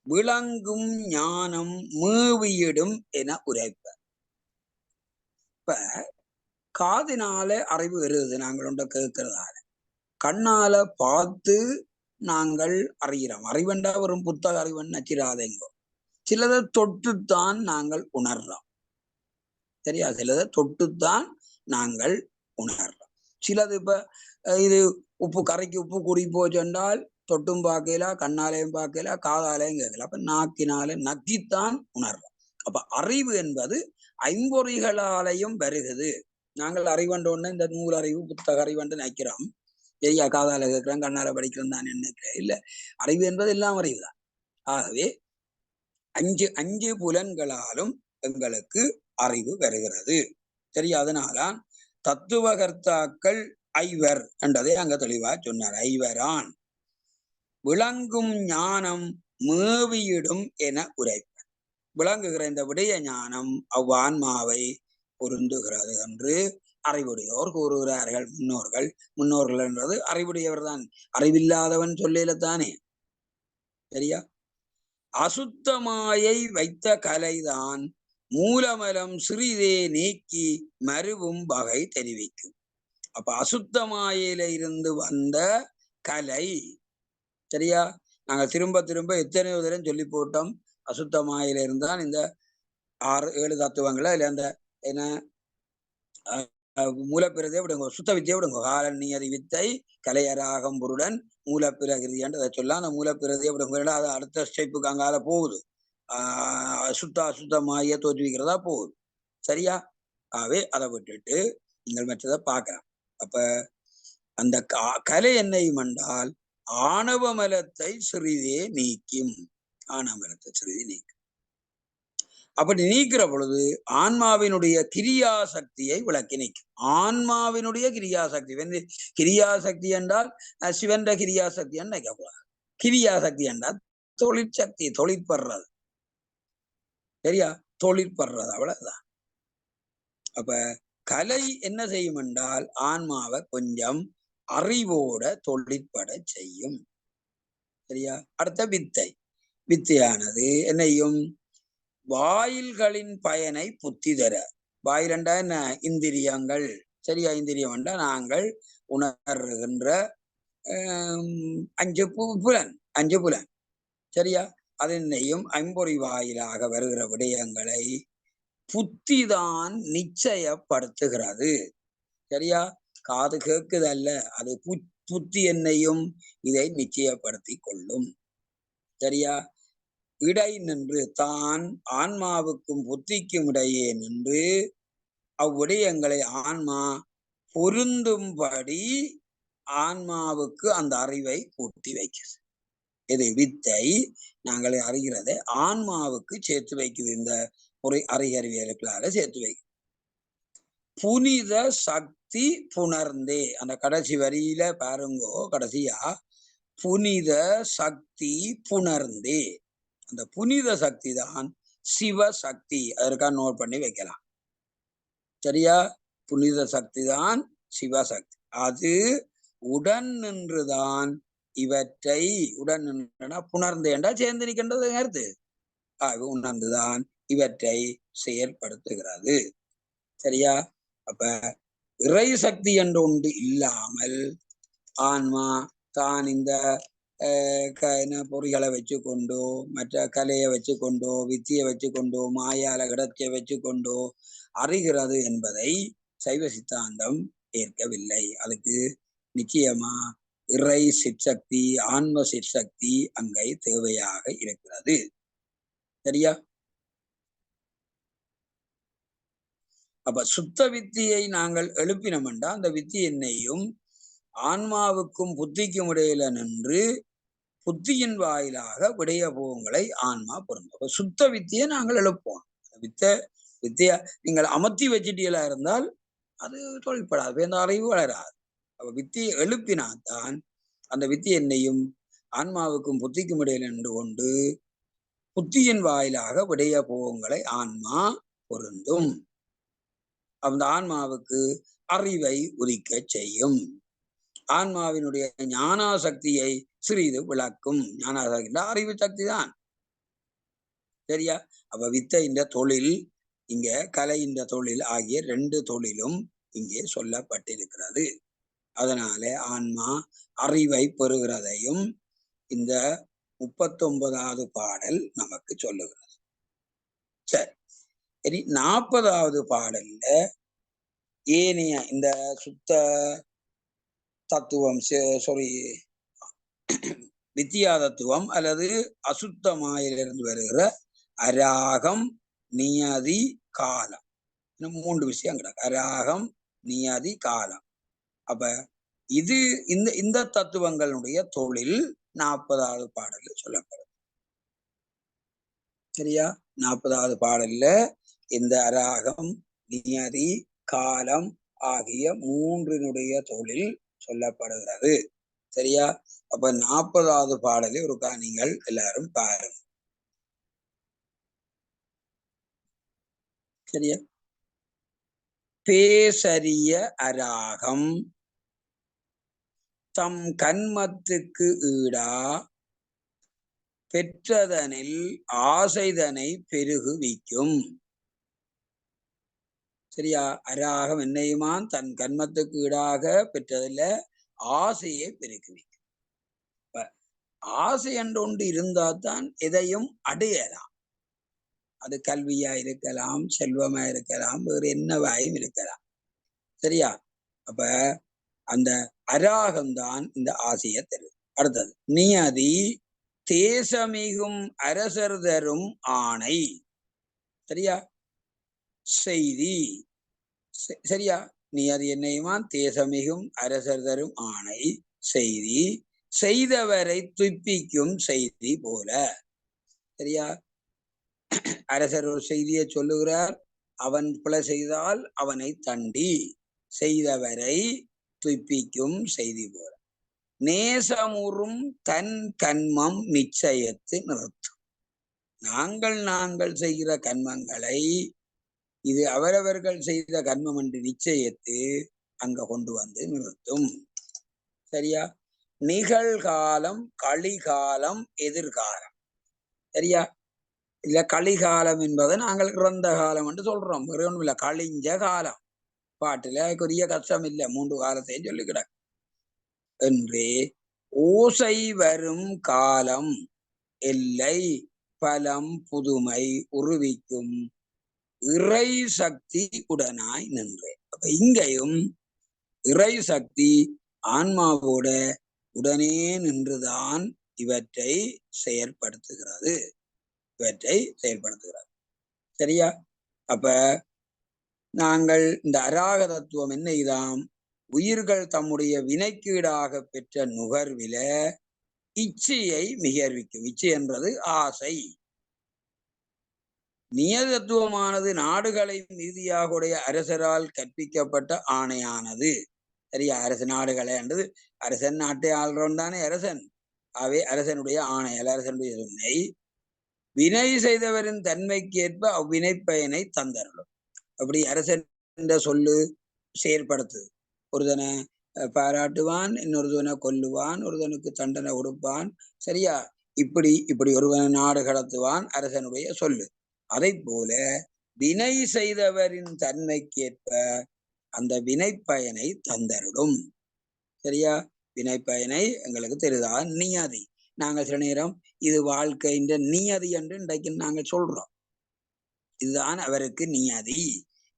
விளங்கும் ஞானம் மேவியிடும் என உரைப்பர். இப்ப காதினால அறிவு வருது, நாங்கள் ஒன்றை கேட்கிறதால. கண்ணால பார்த்து நாங்கள் அறிகிறோம். அறிவெண்டா வரும் புத்தக அறிவன் நச்சிராதெங்கோ. சிலதை தொட்டுத்தான் நாங்கள் உணர்றோம். சரியா? சிலதை தொட்டுத்தான் நாங்கள் உணர்றோம். சிலது இப்ப இது உப்பு கரைக்கு உப்பு கூடி போச்சென்றால் தொட்டும் பார்க்கல, கண்ணாலையும் பார்க்கல, காதாலையும் கேட்கல. அப்ப நாக்கினால நக்கித்தான் உணர்றோம். அப்ப அறிவு என்பது ஐம்பொறிகளாலையும் வருகிறது. நாங்கள் அறிவண்டோன்னு இந்த நூல் அறிவு புத்தக அறிவண்டு நினைக்கிறோம். சரியா? காதால கேட்கிறோம், கண்ணால படிக்கிறோம் தான் நினைக்கிறேன். இல்ல, அறிவு என்பது எல்லாம் அறிவு தான். ஆகவே அஞ்சு புலன்களாலும் எங்களுக்கு அறிவு வருகிறது. சரி, அதனால்தான் தத்துவகர்த்தாக்கள் ஐவர் என்றதை அங்க தெளிவா சொன்னார். ஐவரான் விளங்கும் ஞானம் மேவியிடும் என உரைப்பர். விளங்குகிற இந்த விடய ஞானம் அவ்வான்மாவை பொருந்துகிறது என்று அறிவுடையோர் கூறுகிறார்கள். முன்னோர்கள் என்றது அறிவுடையவர் தான், அறிவில்லாதவன் சொல்லலத்தானே. சரியா? அசுத்தமாயை வைத்த கலைதான் மூலமலம் சிறிதே நீக்கி மருவும் வகை தெரிவிக்கும். அப்ப அசுத்தமாயில இருந்து வந்த கலை. சரியா? நாங்க திரும்ப திரும்ப எத்தனையோ தரம் சொல்லி போட்டோம். அசுத்தமாயில இருந்தால் இந்த 6 7 தத்துவங்களை இல்ல அந்த என்ன மூலப்பிரதியை விடுங்க, சுத்த வித்தியை விடுங்க. காலன் நீதி வித்தை கலையராகம் பொருடன் மூலப்பிரகிருதின்றதை சொல்லலாம். அந்த மூலப்பிரதியை விடுங்க. அது அடுத்த ஸ்டெப்புக்கு அங்கால போகுது. அசுத்தமாய தோற்றுவிக்கிறதா போகுது. சரியா? ஆகவே அதை விட்டுட்டு நீங்கள் மற்றதை பார்க்கலாம். அப்ப அந்த கலை என்னையும் என்றால் ஆணவ மலத்தை சிறிதே நீக்கும். ஆணவ மலத்தை சிறிதே நீக்கும். அப்படி நீக்கிற பொழுது ஆன்மாவினுடைய கிரியா சக்தியை விளக்கி நீக்கும். ஆன்மாவினுடைய கிரியா சக்தி வந்து கிரியா சக்தி என்றால் சிவன்ற கிரியா சக்தி என்று நினைக்கக்கூடாது. கிரியா சக்தி என்றால் தொழிற்சக்தி, தொழிற்படுறது. சரியா? தொழிற்படுறது, அவ்வளவுதான். அப்ப கலை என்ன செய்யும் என்றால் ஆன்மாவை கொஞ்சம் அறிவோட தொழிற்பட செய்யும். சரியா? அடுத்த வித்தை. வித்தையானது என்னையும் வாயில்களின் பயனை புத்தி தர. வாயிலண்டா என்ன? இந்திரியங்கள். சரியா? இந்திரியம் என்றா நாங்கள் உணர்கின்ற 5 புலன். 5 புலன். சரியா? அதனையும் ஐம்பொறி வாயிலாக வருகிற விடயங்களை புத்திதான் நிச்சயப்படுத்துகிறது. சரியா? காது கேட்குதல்ல, அது புத்தி என்னையும் இதை நிச்சயப்படுத்தி கொள்ளும். சரியா? இடை நின்று தான் ஆன்மாவுக்கும் புத்திக்கும் இடையே நின்று அவ்விடயங்களை ஆன்மா பொருந்தும்படி ஆன்மாவுக்கு அந்த அறிவை கூட்டி வைக்கிறது. இது வித்தை. நாங்கள் அறிகிறதை ஆன்மாவுக்கு சேர்த்து வைக்குது. இந்த ஒரு அறிவியலுக்களால சேர்த்து வைக்கும். புனித சக்தி புணர்ந்தே. அந்த கடைசி வரியில பாருங்கோ, கடைசியா புனித சக்தி புணர்ந்தே. அந்த புனித சக்தி தான் சிவசக்தி. அதற்காக நோட் பண்ணி வைக்கலாம். சரியா? புனித சக்தி தான் சிவசக்தி. அது உடன் நின்றுதான் இவற்றை உடன் புணர்ந்தேண்டா சேர்ந்து நிற்கின்றது கருத்து. உணர்ந்துதான் இவற்றை செயற்படுத்துகிறது. சரியா? அப்ப இறை சக்தி என்று ஒன்று இல்லாமல் ஆன்மா தான் இந்த பொறிகளை வச்சு கொண்டோ, மற்ற கலையை வச்சு கொண்டோ, வித்தியை வச்சு கொண்டோ, மாயால கிடத்திய வச்சு கொண்டோ அறிகிறது என்பதை சைவ சித்தாந்தம் ஏற்கவில்லை. அதுக்கு நிச்சயமா இறை சிற்சக்தி, ஆன்ம சிற்சக்தி அங்கே தேவையாக இருக்கிறது. சரியா? அப்ப சுத்த வித்தியை நாங்கள் எழுப்பினோம்டா அந்த வித்தி என்னையும் ஆன்மாவுக்கும் புத்திக்கும் இடையில நின்று புத்தியின் வாயிலாக விடைய போகங்களை ஆன்மா பொருந்தும். சுத்த வித்தியை நாங்கள் எழுப்போம். வித்தியா நீங்கள் அமர்த்தி வச்சிட்டீங்களா இருந்தால் அது தொழிற்படாது, அந்த அறிவு வளராது. அப்ப வித்தியை எழுப்பினால்தான் அந்த வித்தி என்னையும் ஆன்மாவுக்கும் புத்திக்கும் இடையில நின்று கொண்டு புத்தியின் வாயிலாக விடைய போகங்களை ஆன்மா பொருந்தும். அந்த ஆன்மாவுக்கு அறிவை உதிக்க செய்யும். ஆன்மாவினுடைய ஞானாசக்தியை சிறிது விளக்கும். ஞானாசக்தி அறிவு சக்தி தான். சரியா? அப்ப வித்தை இந்த தொழில், இங்க கலை இந்த தொழில் ஆகிய 2 தொழிலும் இங்கே சொல்லப்பட்டிருக்கிறது. அதனால ஆன்மா அறிவை பெறுகிறதையும் இந்த 39வது பாடல் நமக்கு சொல்லுகிறது. சரி, இனி 40வது பாடல்ல ஏனைய இந்த சுத்த தத்துவம், வித்தியா தத்துவம் அல்லது அசுத்த மாயிலிருந்து வருகிற அராகம், நியதி, காலம், 3 விஷயம் கிடக்கு. அராகம், நியதி, காலம். அப்ப இது இந்த தத்துவங்களுடைய தொழில் 40வது பாடல்ல சொல்லப்படுது. சரியா? 40வது பாடல்ல இந்த அராகம், நியதி, காலம் ஆகிய 3னுடைய தொழில் சொல்லப்படுகிறது. சரியா? அப்ப 40வது பாடலை ஒருக்கா நீங்கள் எல்லாரும் பாருங்க. சரியா? பேசரிய அராகம் தம் கன்மத்துக்கு ஈடா பெற்றதனில் ஆசைதனை பெருகுவிக்கும். சரியா? அராகம் என்னையுமான் தன் கன்மத்துக்கு ஈடாக பெற்றதில் ஆசையை பெருக்குவிக்கும். ஆசை என்று ஒன்று இருந்தால்தான் எதையும் அடையலாம். அது கல்வியா இருக்கலாம், செல்வமா இருக்கலாம், வேறு என்னவாயும் இருக்கலாம். சரியா? அப்ப அந்த அராகம்தான் இந்த ஆசையை தருது. அடுத்தது நியதி, தேசமிகும் அரசர் தரும் ஆணை. சரியா? செய்தி. சரியா? நியதி என்னையுமான் தேசமிகும் அரசர் தரும் ஆணை, செய்தி, செய்தவரை துய்ப்பிக்கும் செய்தி போல. சரியா? அரசர் ஒரு செய்தியை சொல்லுகிறார், அவன் பிழை செய்தால் அவனை தண்டி, செய்தவரை துய்ப்பிக்கும் செய்தி போல. நேசமுறும் தன் கன்மம் நிச்சயத்து நிறுத்தும். நாங்கள் செய்கிற கன்மங்களை இது அவரவர்கள் செய்த கன்மம் என்று நிச்சயத்து அங்க கொண்டு வந்து நிறுத்தும். சரியா? நிகழ்காலம், கலிகாலம், எதிர்காலம். சரியா? இல்ல கலிகாலம் என்பதை நாங்கள் இறந்த காலம் என்று சொல்றோம். வேற ஒன்றும் இல்லை, கழிஞ்ச காலம். பாட்டுல பெரிய கஷ்டம் இல்லை, 3 காலத்தையும் சொல்லிக்கிட என்றே ஓசை வரும் காலம் எல்லை பலம் புதுமை உருவிக்கும் இறை சக்தி உடனாய் நின்றேன். அப்ப இங்கேயும் இறை சக்தி ஆன்மாவோட உடனே நின்றுதான் இவற்றை செயற்படுத்துகிறது. சரியா? அப்ப நாங்கள் இந்த அராக தத்துவம் என்ன இதாம், உயிர்கள் தம்முடைய வினைக்கீடாக பெற்ற நுகர்வில இச்சையை மிகர்விக்கும். இச்சை என்றது ஆசை. நியதத்துவமானது நாடுகளை மீதியாக உடைய அரசரால் கற்பிக்கப்பட்ட ஆணையானது. சரியா? அரசு நாடுகளை என்றது அரசன் நாட்டை ஆள்றோன் தானே அரசன். அவை அரசனுடைய ஆணையால் அரசனுடைய சொன்னை வினை செய்தவரின் தன்மைக்கு ஏற்ப அவ்வினை பயனை தந்தரலும். அப்படி அரசன் என்ற சொல்லு செயற்படுத்துது. ஒருதனை பாராட்டுவான், இன்னொருவனை கொல்லுவான், ஒருவனுக்கு தண்டனை கொடுப்பான். சரியா? இப்படி ஒருவன் நாடு கடத்துவான், அரசனுடைய சொல்லு. அதை போல வினை செய்தவரின் தன்மைக்கேற்ப அந்த வினை பயனை தந்தருடும். சரியா? வினை பயனை எங்களுக்கு தெரியுதா நியதி. நாங்கள் சில நேரம் இது வாழ்க்கையின் நியதி என்று இன்றைக்கு நாங்கள் சொல்றோம். இதுதான் அவருக்கு நியதி.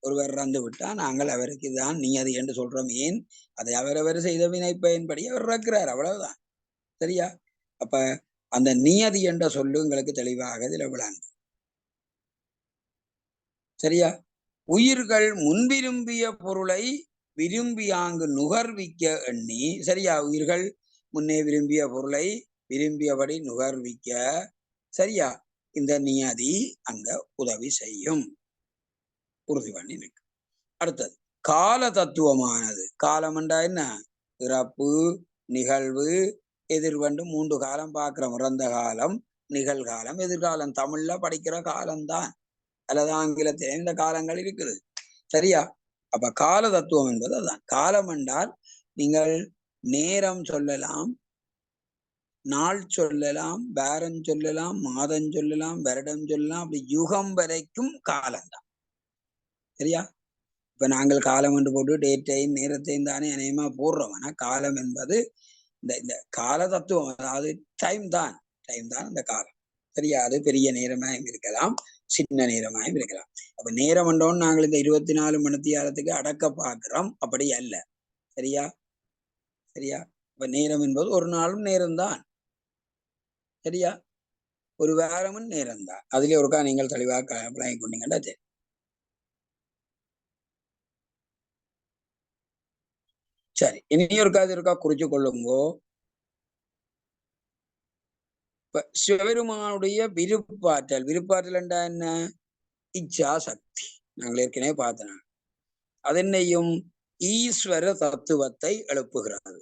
ஒருவர் இறந்து விட்டா நாங்கள் அவருக்கு இதுதான் நியதி என்று சொல்றோம். ஏன்? அதை அவரவர் செய்த வினை பயன்படி அவர் இறக்கிறார், அவ்வளவுதான். சரியா? அப்ப அந்த நியதி என்ற சொல்லு எங்களுக்கு தெளிவாக இதுல விளங்கும். சரியா? உயிர்கள் முன்விரும்பிய பொருளை விரும்பியாங்கு நுகர்விக்க எண்ணி. சரியா? உயிர்கள் முன்னே விரும்பிய பொருளை விரும்பியபடி நுகர்விக்க. சரியா? இந்த நியதி அங்க உதவி செய்யும், உறுதி பண்ணி நிற்கும். அடுத்தது கால தத்துவமானது. காலம் என்றா என்ன? இறப்பு, நிகழ்வு, எதிர்வண்டு 3 காலம் பார்க்கிறோம். இறந்த காலம், நிகழ்காலம், எதிர்காலம். தமிழ்ல படிக்கிற காலம்தான், அல்லது ஆங்கிலத்திலே இந்த காலங்கள் இருக்குது. சரியா? அப்ப கால தத்துவம் என்பது அதுதான். காலம் என்றால் நீங்கள் நேரம் சொல்லலாம், நாள் சொல்லலாம், வாரம் சொல்லலாம், மாதம் சொல்லலாம், வருடம் சொல்லலாம், அப்படி யுகம் வரைக்கும் காலம்தான். சரியா? இப்ப நாங்கள் காலம் என்று போட்டு டேட்டையும் நேரத்தையும் தானே அநேகமா போடுறோம். ஆனா காலம் என்பது இந்த கால தத்துவம், அதாவது டைம் தான் அந்த காலம். சரியா? அது பெரிய நேரமாயும் இருக்கலாம், சின்ன நேரமாயும் இருக்கலாம். அப்ப நேரம் என்றோன்னு நாங்கள் இந்த 24 மணித்தியாலத்துக்கு அடக்க பார்க்கிறோம், அப்படி அல்ல. சரியா? இப்ப நேரம் என்பது ஒரு நாளும் நேரம்தான். சரியா? ஒரு வாரமும் நேரம்தான். அதுல ஒருக்கா நீங்கள் தெளிவாக விளங்கி கொண்டீங்கன்னா சரி. சரி, இனியொருக்கா இது இருக்கா குறிச்சு கொள்ளுங்கோ. இப்ப சிவபெருமானுடைய விருப்பாற்றல் என்றா என்ன? இச்சா சக்தி. நாங்கள் ஏற்கனவே பார்த்தோம். அதென்னையும் ஈஸ்வர தத்துவத்தை எழுப்புகிறது.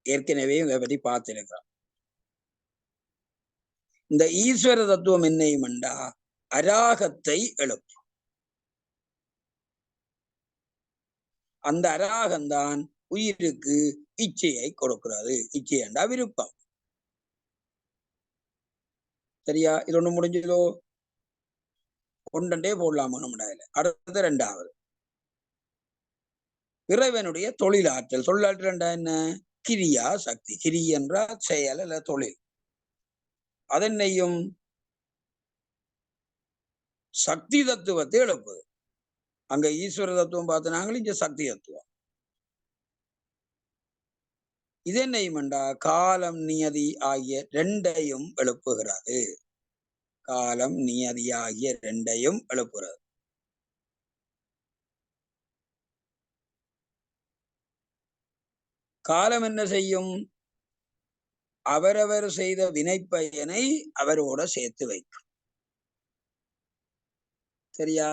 ஏற்கனவே இதை பற்றி பார்த்திருக்கிறோம். இந்த ஈஸ்வர தத்துவம் என்னையும் என்றா அராகத்தை எழுப்பும். அந்த அராகம்தான் உயிருக்கு இச்சையை கொடுக்கிறது. இச்சை என்றா விருப்பம். சரியா? இது ஒண்ணு முடிஞ்சதோ? ஒன்றே போடலாமோ நம்மளால. அடுத்தது 2வது இறைவனுடைய தொழிலாற்றல். தொழிலாற்றல் என்றா என்ன? கிரியா சக்தி. கிரி என்றால் செயல் அல்ல தொழில். அதென்னையும் சக்தி தத்துவத்தை எழுப்புது. அங்க ஈஸ்வர தத்துவம் பார்த்தனாங்களும் இங்க சக்தி தத்துவம். இதென்னையும் என்றா காலம் நியதி ஆகிய 2ஐயும் எழுப்புகிறது. காலம் நியதி ஆகிய 2ஐயும் எழுப்புகிறது. காலம் என்ன செய்யும்? அவரவர் செய்த வினைப்பயனை அவரோட சேர்த்து வைக்கும். சரியா?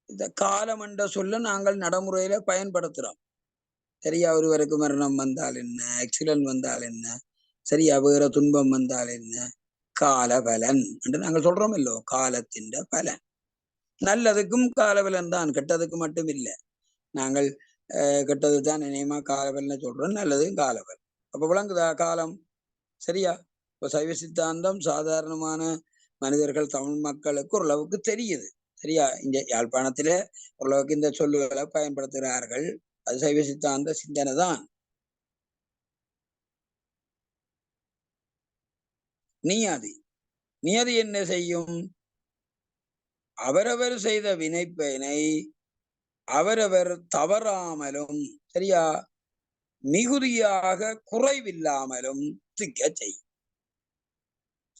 இந்த காலம் என்ற சொல்ல நாங்கள் நடைமுறையில பயன்படுத்துறோம். சரியா? ஒருவருக்கு மரணம் வந்தால் என்ன, ஆக்சிடென்ட் வந்தால் என்ன, சரியா, வேற துன்பம் வந்தால் என்ன, கால பலன் என்று நாங்கள் சொல்றோம் இல்லோ. காலத்தின் பலன். நல்லதுக்கும் காலபலன் தான், கெட்டதுக்கு மட்டும் இல்லை. நாங்கள் கெட்டது தான் நினைமா காலபலன் சொல்றோம், நல்லதும் காலபலன். அப்ப விளங்குதா காலம்? சரியா? இப்ப சைவ சித்தாந்தம் சாதாரணமான மனிதர்கள், தமிழ் மக்களுக்கு ஓரளவுக்கு தெரியுது. சரியா? இங்க யாழ்ப்பாணத்திலே ஓரளவுக்கு இந்த சொல்லுகளை பயன்படுத்துகிறார்கள். அது சைவ சித்தாந்த சிந்தனை தான். நியதி என்ன செய்யும்? அவரவர் செய்த வினைப்பயனை அவரவர் தவறாமலும், சரியா, மிகுதியாக குறைவில்லாமலும் திக்க செய்யும்.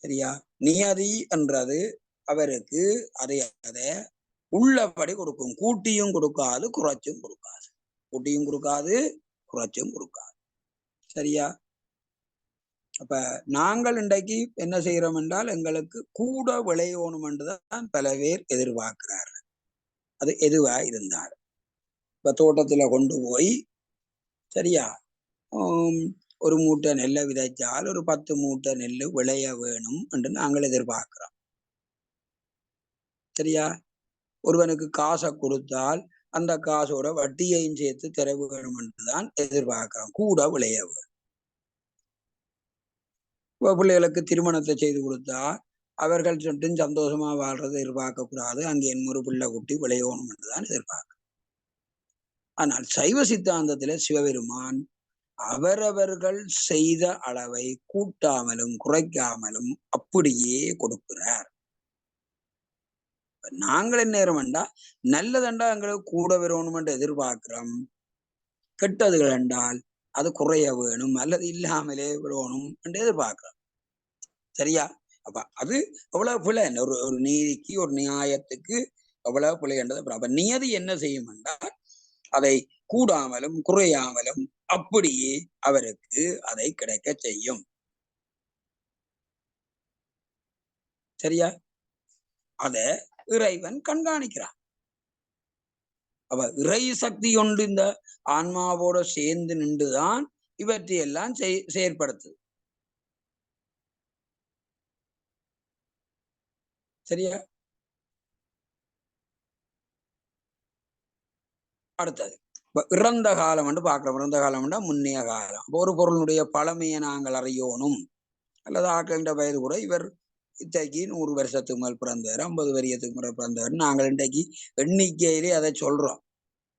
சரியா? நியதி என்றது அவருக்கு அதை உள்ளபடி கொடுக்கும். கூட்டியும் கொடுக்காது, குறைச்சும் கொடுக்காது. கூட்டியும் கொடுக்காது, குறைச்சும் கொடுக்காது. சரியா? அப்ப நாங்கள் இன்றைக்கு என்ன செய்யறோம் என்றால், எங்களுக்கு கூட விளையணும் என்றுதான் பல பேர் எதிர்பார்க்கிறார்கள். அது எதுவா இருந்தார். இப்ப தோட்டத்துல கொண்டு போய், சரியா, ஒரு மூட்டை நெல்லை விதைச்சால் ஒரு 10 மூட்டை நெல் விளைய வேணும் என்று நாங்கள் எதிர்பார்க்கிறோம். சரியா? ஒருவனுக்கு காசை கொடுத்தால் அந்த காசோட வட்டியையும் சேர்த்து தர வேணும் என்றுதான் எதிர்பார்க்கிறோம். கூட விளைய பிள்ளைகளுக்கு திருமணத்தை செய்து கொடுத்தா அவர்கள் சொட்டும் சந்தோஷமா வாழ்றதை எதிர்பார்க்க கூடாது. அங்கே என் ஒரு பிள்ளை குட்டி விளையணும் என்றுதான் எதிர்பார்க்க. ஆனால் சைவ சித்தாந்தத்தில சிவபெருமான் அவரவர்கள் செய்த அளவை கூட்டாமலும் குறைக்காமலும் அப்படியே கொடுக்கிறார். நாங்கள் என்ன நேரம் வேண்டா நல்லதண்டா எங்களுக்கு கூட வரணும் என்று எதிர்பார்க்கிறோம். கெட்டதுகள் என்றால் அது குறைய வேணும் அல்லது இல்லாமலே விடணும் என்று எதிர்பார்க்கிறோம். சரியா? அப்ப அது எவ்வளவு பிள்ளை ஒரு நீதிக்கு ஒரு நியாயத்துக்கு எவ்வளவு பிள்ளைன்றது. அப்ப நியதி என்ன செய்யும் என்றால் அதை கூடாமலும் குறையாமலும் அப்படியே அவருக்கு அதை கிடைக்க செய்யும். சரியா? அத இறைவன் கண்காணிக்கிறான். அப்ப இறை சக்தி கொண்டு இந்த ஆன்மாவோட சேர்ந்து நின்றுதான் இவற்றையெல்லாம் செயற்படுத்துது. சரியா? அடுத்தது இறந்த காலம் என்று பார்க்கிறோம். இறந்த காலம் என்றா முன்னைய காலம். ஒரு பொருளுடைய பழமையை நாங்கள் அறியோனும் அல்லது ஆக்கின்ற வயது கூட இவர் இன்றைக்கு 100 வருஷத்துக்கு மேல் பிறந்தவர், 50 வருஷத்துக்கு மேல் பிறந்தவர் நாங்கள் இன்றைக்கு எண்ணிக்கையிலே அதை சொல்றோம்.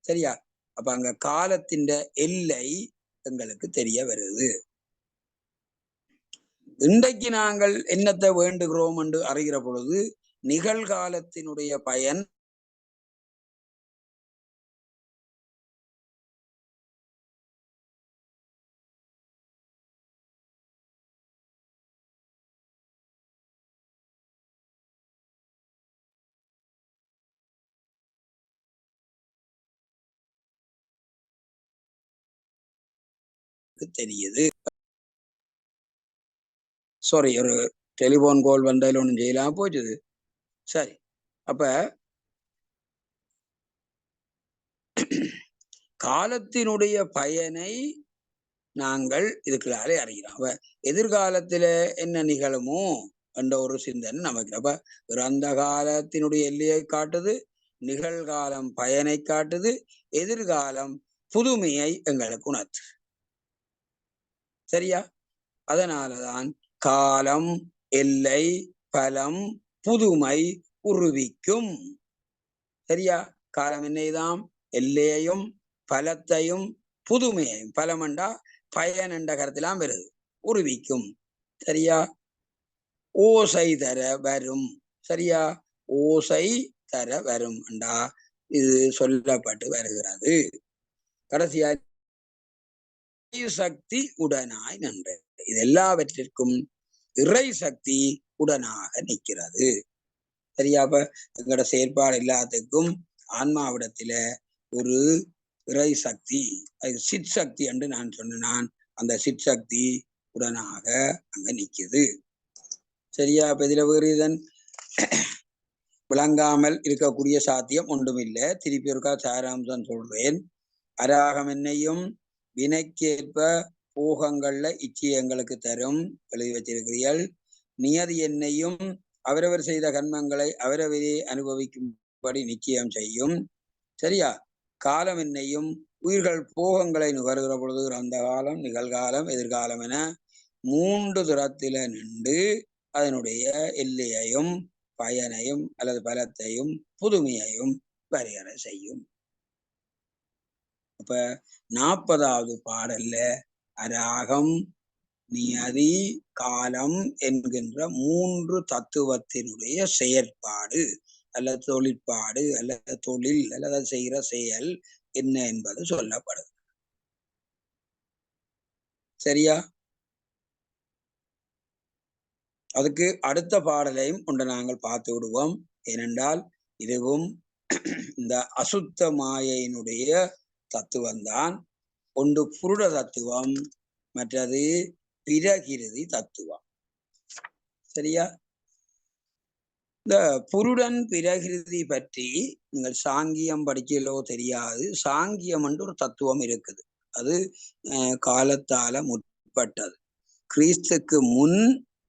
சரியா? அப்ப அங்க காலத்தின் எல்லை எங்களுக்கு தெரிய வருது. இன்றைக்கு நாங்கள் என்னத்தை வேண்டுகிறோம் என்று அறிகிற பொழுது நிகழ்காலத்தினுடைய பயன் தெரியுது. சாரி, ஒரு டெலிபோன் கால் வந்ததில் ஒன்றும் செய்யலாம் போச்சுது. சரி, அப்ப காலத்தினுடைய பயனை நாங்கள் இதுக்குள்ளாலே அறிகிறோம். அப்ப எதிர்காலத்துல என்ன நிகழுமோ என்ற ஒரு சிந்தனை நமக்கு. அப்ப இறந்த காலத்தினுடைய எல்லையை காட்டுது, நிகழ்காலம் பயனை காட்டுது, எதிர்காலம் புதுமையை எங்களுக்கு உணர்த்து. சரியா? அதனாலதான் காலம், எல்லை, பலம், புதுமை உருவிக்கும். சரியா? காலம் என்னைதாம் எல்லையையும் பலத்தையும் புதுமையையும், பலம் என்றா பயன் என்ற கருத்திலாம் வருது, உருவிக்கும். சரியா? ஓசை தர வரும். சரியா? ஓசை தர வரும் என்றா இது சொல்லப்பட்டு வருகிறது. கடைசியா சக்தி உடனாய் நன்று. இது எல்லாவற்றிற்கும் இறை சக்தி உடனாக நிற்கிறது. சரியா? அப்ப எங்களோட செயற்பாடு எல்லாத்துக்கும் ஆன்மாவிடத்தில ஒரு இறை சக்தி, அது சித் சக்தி என்று நான் சொன்னான். அந்த சித் சக்தி உடனாக அங்க நிக்குது. சரியா? அப்ப இதுல வேறு இதன் விளங்காமல் இருக்கக்கூடிய சாத்தியம் ஒன்றுமில்லை. திருப்பி ஒருக்கா சாராம்சம் சொல்றேன். அராகம் என்னையும் வினைக்கேற்ப போகங்கள்ல இச்சையங்களுக்கு தரும், எழுதி வச்சிருக்கிறீர்கள். நியதி என்னையும் அவரவர் செய்த கர்மங்களை அவரவரே அனுபவிக்கும்படி நிச்சயம் செய்யும். சரியா? காலம் என்னையும் உயிர்கள் போகங்களை நுகர்கிற பொழுது அந்த காலம், நிகழ்காலம், எதிர்காலம் என 3 துறத்தில நின்று அதனுடைய எல்லையையும் பயனையும் அல்லது பலத்தையும் புதுமையையும் வரையறை செய்யும். அப்ப 40வது பாடல்ல அராகம், நியதி, காலம் என்கின்ற 3 தத்துவத்தினுடைய செயற்பாடு அல்லது தொழிற்பாடு அல்லது தொழில் அல்லது செய்கிற செயல் என்ன என்பது சொல்லப்படுது. சரியா? அதுக்கு அடுத்த பாடலையும் ஒன்று நாங்கள் பார்த்து விடுவோம். ஏனென்றால் இதுவும் இந்த அசுத்த மாயையினுடைய தத்துவம்தான். ஒன்று புருட தத்துவம், மற்றது பிரகிருதி தத்துவம். சரியா? இந்த புருடன் பிரகிருதி பற்றி நீங்கள் சாங்கியம் படிக்கலோ தெரியாது. சாங்கியம் என்று ஒரு தத்துவம் இருக்குது. அது காலத்தால முற்பட்டது. கிறிஸ்துக்கு முன்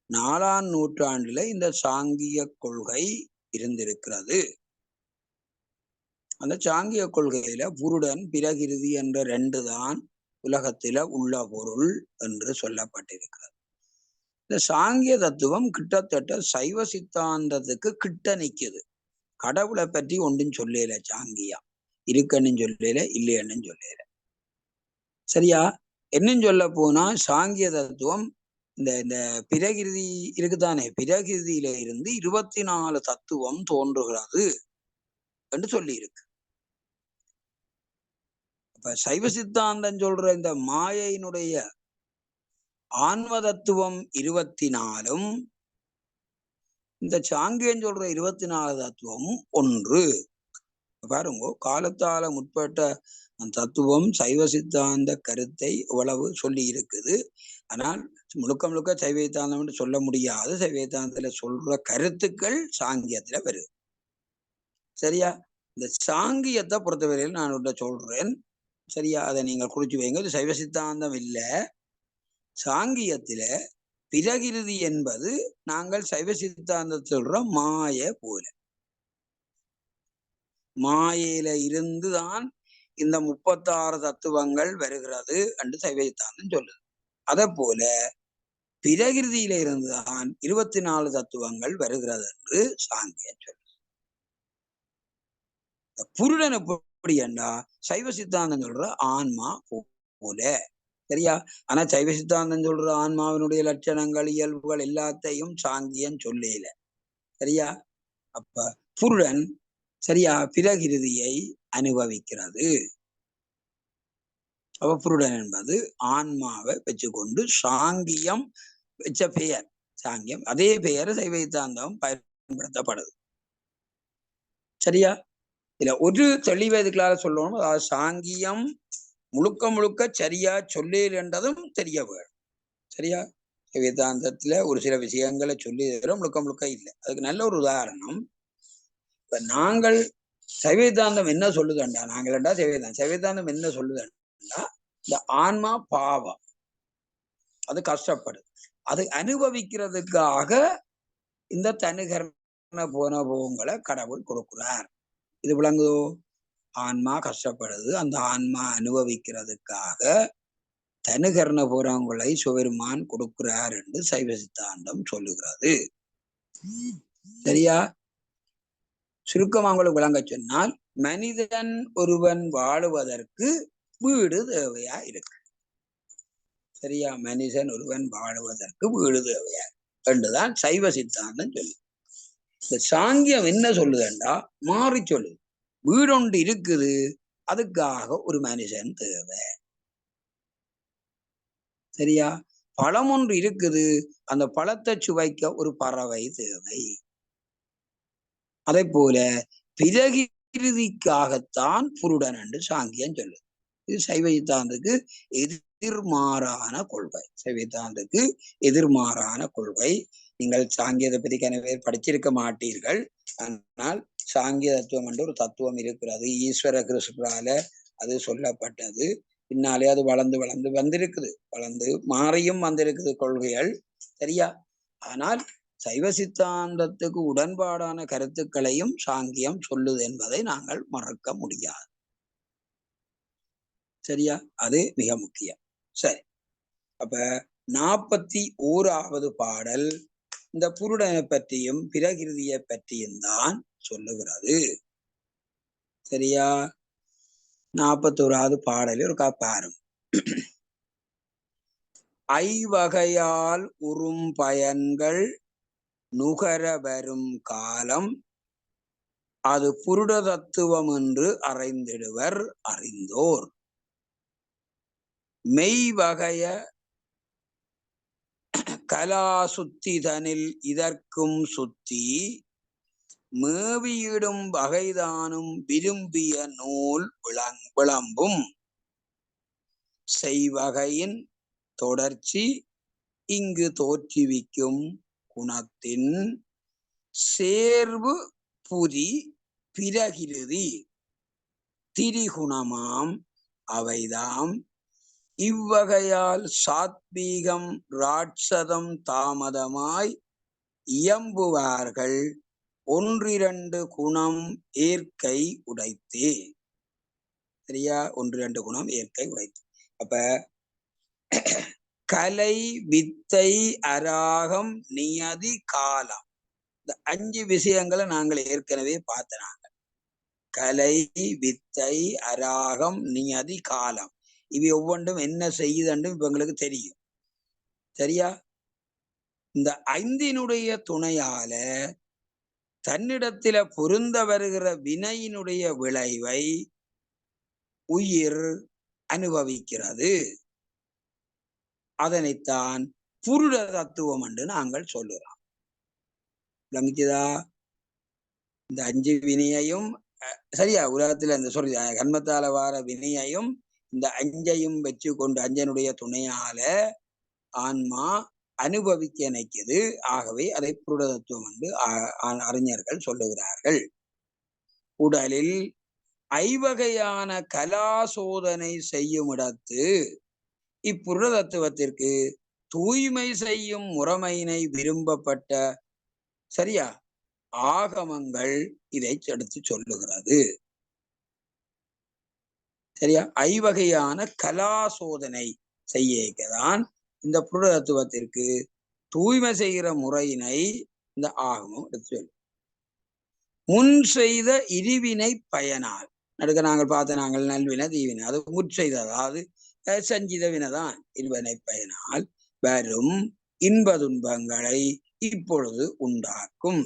4ஆம் நூற்றாண்டுல இந்த சாங்கிய கொள்கை இருந்திருக்கிறது. அந்த சாங்கிய கொள்கையில புருடன் பிரகிருதி என்ற ரெண்டு தான் உலகத்தில உள்ள பொருள் என்று சொல்லப்பட்டிருக்கிறது. இந்த சாங்கிய தத்துவம் கிட்டத்தட்ட சைவ சித்தாந்தத்துக்கு கிட்ட நிக்குது. கடவுளை பற்றி ஒன்றும் சொல்லல சாங்கியா, இருக்குன்னு சொல்லல, இல்லைன்னு சொல்லல. சரியா? என்னன்னு சொல்ல போனா சாங்கிய தத்துவம் இந்த இந்த பிரகிருதி இருக்குதானே, பிரகிருதியில இருந்து 24 தத்துவம் தோன்றுகிறது என்று சொல்லி இருக்கு. இப்ப சைவ சித்தாந்தம் சொல்ற இந்த மாயையினுடைய ஆன்ம தத்துவம் 24ம் இந்த சாங்கியம் சொல்ற 24 தத்துவம் ஒன்று. பாருங்க, காலத்தால முற்பட்ட தத்துவம் சைவ சித்தாந்த கருத்தை இவ்வளவு சொல்லி இருக்குது. ஆனால் முழுக்க முழுக்க சைவ சித்தாந்தம் சொல்ல முடியாது. சைவ சித்தாந்தத்துல சொல்ற கருத்துக்கள் சாங்கியத்துல வருது. சரியா? இந்த சாங்கியத்தை பொறுத்தவரையில் நான் ஒன்றை சொல்றேன். சரியா? அதை நீங்கள் குறிச்சு வைங்க. இது சைவ சித்தாந்தம் இல்ல. சாங்கியத்தில பிரகிருதி என்பது நாங்கள் சைவ சித்தாந்தத்தில் சொல்ற மாய போல. மாயையில இருந்துதான் இந்த 36 தத்துவங்கள் வருகிறது என்று சைவ சித்தாந்தம் சொல்லுது. அதே போல பிரகிருதியில இருந்துதான் 24 தத்துவங்கள் வருகிறது என்று சாங்கியம் சொல்லுது. புருடன் எப்படி என்றா சைவ சித்தாந்தம் சொல்ற ஆன்மா போல. சரியா? ஆனா சைவ சித்தாந்தம் சொல்ற ஆன்மாவினுடைய லட்சணங்கள், இயல்புகள் எல்லாத்தையும் சாங்கியம் சொல்லல. சரியா? அப்ப புருடன் சரியா பிரகிருதியை அனுபவிக்கிறது. அப்ப புருடன் என்பது ஆன்மாவை வச்சுக்கொண்டு சாங்கியம் வச்ச பெயர். சாங்கியம் அதே பெயர் சைவ சித்தாந்தம் பயன்படுத்தப்படுது. சரியா? இதுல ஒரு தெளிவை இதுக்களால சொல்லணும். அதாவது சாங்கியம் முழுக்க முழுக்க சரியா சொல்லல் என்றதும் தெரிய வேணும். சரியா? வேதாந்தத்துல ஒரு சில விஷயங்களை சொல்லி முழுக்க முழுக்க இல்லை. அதுக்கு நல்ல ஒரு உதாரணம், இப்ப நாங்கள் சைவேதாந்தம் என்ன சொல்லுதண்டா, நாங்களா சைவேதாந்தம் என்ன சொல்லுதண்டா, இந்த ஆன்மா பாவம், அது கஷ்டப்படுது, அது அனுபவிக்கிறதுக்காக இந்த தனுகரண போனபோங்களை கடவுள் கொடுக்கிறார். இது விளங்குதோ? ஆன்மா கஷ்டப்படுது, அந்த ஆன்மா அனுபவிக்கிறதுக்காக தனுகரண போறவங்களை சிவபெருமான் கொடுக்கிறார் என்று சைவ சித்தாந்தம் சொல்லுகிறது. சரியா? சுருக்கமா உங்களுக்கு விளங்க சொன்னால், மனிதன் ஒருவன் வாழுவதற்கு வீடு தேவையா இருக்கு. சரியா? மனிதன் ஒருவன் வாழுவதற்கு வீடு தேவையா என்றுதான் சைவ சித்தாந்தம் சொல்லு. இந்த சாங்கியம் என்ன சொல்லுதுண்டா மாறி சொல்லுது. வீடொன்று இருக்குது, அதுக்காக ஒரு மனுஷன் தேவை. சரியா? பழம் ஒன்று இருக்குது, அந்த பழத்தை சுவைக்க ஒரு பறவை தேவை. அதே போல பிரகிருதிக்காகத்தான் புருடன் என்று சாங்கியம் சொல்லுது. இது சைவ சித்தாந்தத்துக்கு எதிர்மாறான கொள்கை. சைவ சித்தாந்தத்துக்கு எதிர்மாறான கொள்கை. நீங்கள் சாங்கியத்தை பற்றி கனவே படிச்சிருக்க மாட்டீர்கள். ஆனால் சாங்கிய தத்துவம் என்று ஒரு தத்துவம் இருக்கிறது. ஈஸ்வர கிருஷ்ணரால அது சொல்லப்பட்டது. பின்னாலே அது வளர்ந்து வளர்ந்து வந்திருக்குது, வளர்ந்து மாறியும் வந்திருக்குது கொள்கைகள். சரியா? ஆனால் சைவ சித்தாந்தத்துக்கு உடன்பாடான கருத்துக்களையும் சாங்கியம் சொல்லுது என்பதை நாங்கள் மறக்க முடியாது. சரியா? அது மிக முக்கியம். சரி, அப்ப 41வது பாடல் இந்த புருடனை பற்றியும் பிரகிருதியை பற்றியும் தான் சொல்லுகிறது. சரியா? 41வது பாடலில் ஒரு பாரும். ஐவகையால் உறும் பயன்கள் நுகர வரும் காலம் அது புருட தத்துவம் என்று அறிந்திடுவர் அறிந்தோர். மெய் வகைய கலா சுத்தி தனில் இதற்கும் சுத்தி மேவியிடும் வகைதானும் விரும்பிய நூல் விளம்பும் செய்வகையின் தொடர்ச்சி இங்கு தோற்றுவிக்கும் குணத்தின் சேர்வு புரி பிரகிருதி திரிகுணமாம் அவைதாம் இவ்வகையால் சாத்வீகம் ராட்சதம் தாமதமாய் இயம்புவார்கள் ஒன்றிரண்டு குணம் ஏற்கை உடைத்தே. சரியா? ஒன்றிரண்டு குணம் ஏற்கை உடைத்து. அப்ப கலை, வித்தை, அராகம், நியதி, காலம், இந்த 5 விஷயங்களை நாங்கள் ஏற்கனவே பார்த்தனாங்க. கலை, வித்தை, அராகம், நியதி, காலம், இவை ஒவ்வொன்றும் என்ன செய்யுதுன்னு இப்ப எங்களுக்கு தெரியும். சரியா? இந்த 5னுடைய துணையால தன்னிடத்தில பொருந்த வருகிற வினையினுடைய விளைவை உயிர் அனுபவிக்கிறது. அதனைத்தான் புருட தத்துவம் என்று நாங்கள் சொல்லுறோம். விளங்குச்சுதா? இந்த 5 வினையையும் சரியா உலகத்துல இந்த சொல்லி கர்மத்தால வார வினையையும் இந்த 5ஐயும் வச்சு கொண்டு 5னுடைய துணையால ஆன்மா அனுபவிக்க நினைக்குது. ஆகவே அதை புருட தத்துவம் என்று அறிஞர்கள் சொல்லுகிறார்கள். உடலில் 5வகையான கலாசோதனை செய்யும் இடத்து இப்புருட தத்துவத்திற்கு தூய்மை செய்யும் முறைமையினை விரும்பப்பட்ட சரியா ஆகமங்கள் இதை எடுத்து சொல்லுகிறது. சரியா? 5வகையான கலாசோதனை செய்யதான் இந்த புருட தத்துவத்திற்கு தூய்மை செய்கிற முறையினை இந்த ஆகமம் எடுத்து சொல்லு. முன் செய்த இருவினை பயனால் நடுக்க நாங்கள் பார்த்த நாங்கள் நல்வினை தீவினை அது முற்செய்த அதாவது சஞ்சித வினைதான். இருவினை பயனால் வரும் இன்ப துன்பங்களை இப்பொழுது உண்டாக்கும்.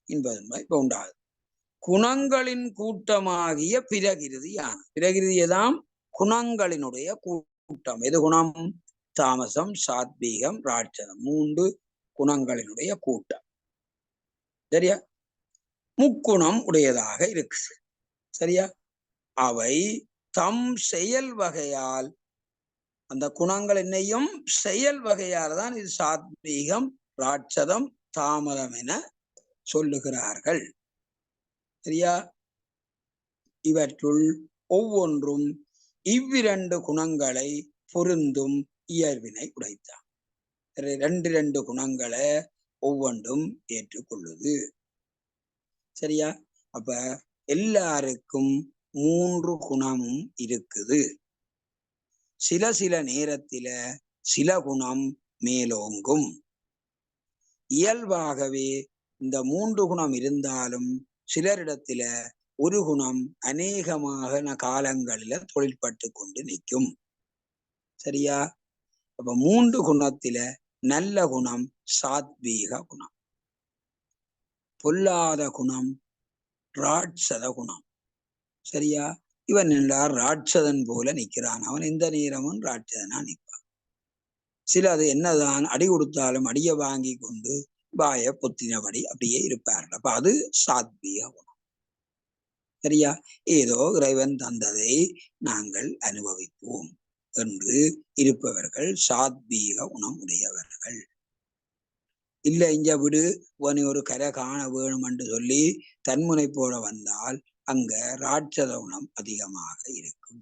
இன்ப துன்பம் இப்ப உண்டாகுது. குணங்களின் கூட்டமாகிய பிரகிருதியான பிரகிருதியதாம் குணங்களினுடைய கூட்டம். எது குணம்? தாமசம், சாத்வீகம், ராட்சதம், 3 குணங்களினுடைய கூட்டம். சரியா? முக்குணம் உடையதாக இருக்கு. சரியா? அவை தம் செயல் வகையால் அந்த குணங்கள் என்னையும் செயல் வகையால் தான் இது சாத்வீகம், ராட்சதம், தாமதம் என சொல்லுகிறார்கள். சரியா? இவற்றுள் ஒவ்வொன்றும் இவ்விரண்டு குணங்களை பொருந்தும் இயல்பினை உடைத்தான். 2 குணங்களை ஒவ்வொன்றும் ஏற்றுக்கொள்ளுது. சரியா? அப்ப எல்லாருக்கும் 3 குணமும் இருக்குது. சில நேரத்தில சில குணம் மேலோங்கும். இயல்பாகவே இந்த 3 குணம் இருந்தாலும் சிலரிடத்தில ஒரு குணம் அநேகமாக காலங்களில தொழிற்பட்டு கொண்டு நிற்கும். சரியா? அப்ப 3 குணத்தில நல்ல குணம் சாத்வீக குணம், பொல்லாத குணம் ராட்சத குணம். சரியா? இவன் என்றார் ராட்சதன் போல நிற்கிறான். அவன் எந்த நேரமும் ராட்சதனா நிற்பான். சிலது என்னதான் அடி கொடுத்தாலும் அடிய வாங்கி கொண்டு வாய பொத்தினபடி அப்படியே இருப்பார்கள். அப்ப அது சாத்வீக குணம். சரியா? ஏதோ இறைவன் தந்ததை நாங்கள் அனுபவிப்போம் என்று இருப்பவர்கள் சாத்வீக குணம் உடையவர்கள். இல்ல இங்க விடு உன ஒரு கரை காண வேணும் என்று சொல்லி தன்முனைப்போட வந்தால் அங்க ராட்சத குணம் அதிகமாக இருக்கும்.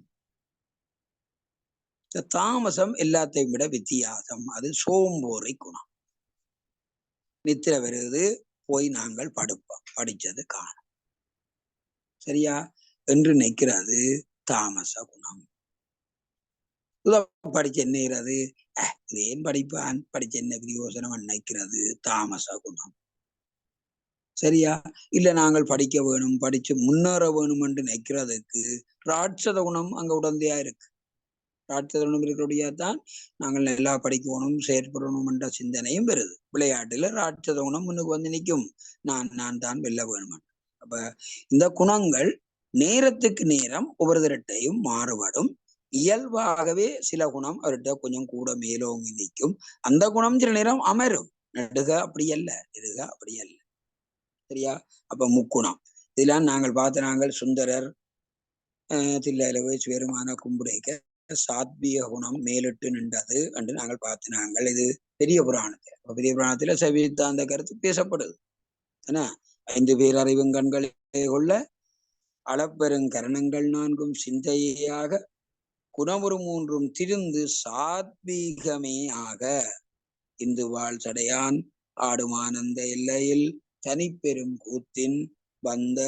தாமசம் எல்லாத்தையும் விட வித்தியாசம். அது சோம்போரை குணம். நித்திர வருது போய் நாங்கள் படுப்போம், படிச்சது காணும். சரியா? என்று நிற்கிறது தாமச குணம். படிச்ச என்னது ஏன் படிப்பான், படிச்ச என்ன பிரயோசனம் நினைக்கிறது தாமச குணம். சரியா? இல்ல நாங்கள் படிக்க வேணும், படிச்சு முன்னேற வேணும் என்று நினைக்கிறதுக்கு ராட்சத குணம் அங்க உடந்தையா இருக்கு. ராட்சத குணம் இருக்கிறபடியாதான் நாங்கள் நல்லா படிக்கணும், செயற்படணும் என்ற சிந்தனையும் வருது. விளையாட்டுல ராட்சத குணம் முன்னுக்கு வந்து நிற்கும், நான் தான் வெல்ல வேணும். அப்ப இந்த குணங்கள் நேரத்துக்கு நேரம் ஒவ்வொருத்தரையும் மாறுபடும். இயல்பாகவே சில குணம் அவர்கிட்ட கொஞ்சம் கூட மேலோங்கி நிற்கும். அந்த குணம் சில நேரம் அமரும். நடுக அப்படி அல்ல, நெடுக அப்படி அல்ல. சரியா? அப்ப முக்குணம் இதெல்லாம் நாங்கள் பார்த்த நாங்கள் சுந்தரர் தில்லையில போய் சுயருமான கும்புடைக்க சாத்வீக குணம் மேலிட்டு நின்றது என்று நாங்கள் பார்த்து நாங்கள். இது பெரிய புராணத்துல பெரிய புராணத்துல சவித்தாந்த கருத்து பேசப்படுது. ஏன்னா 5 பேரறிவும் கண்களை கொள்ள அளப்பெருங் கரணங்கள் 4 சிந்தையாக குணமுறு 3 திருந்து சாத்வீகமே ஆக இந்து வாழ் சடையான் ஆடும் ஆனந்த எல்லையில் தனிப்பெரும் கூத்தின் வந்த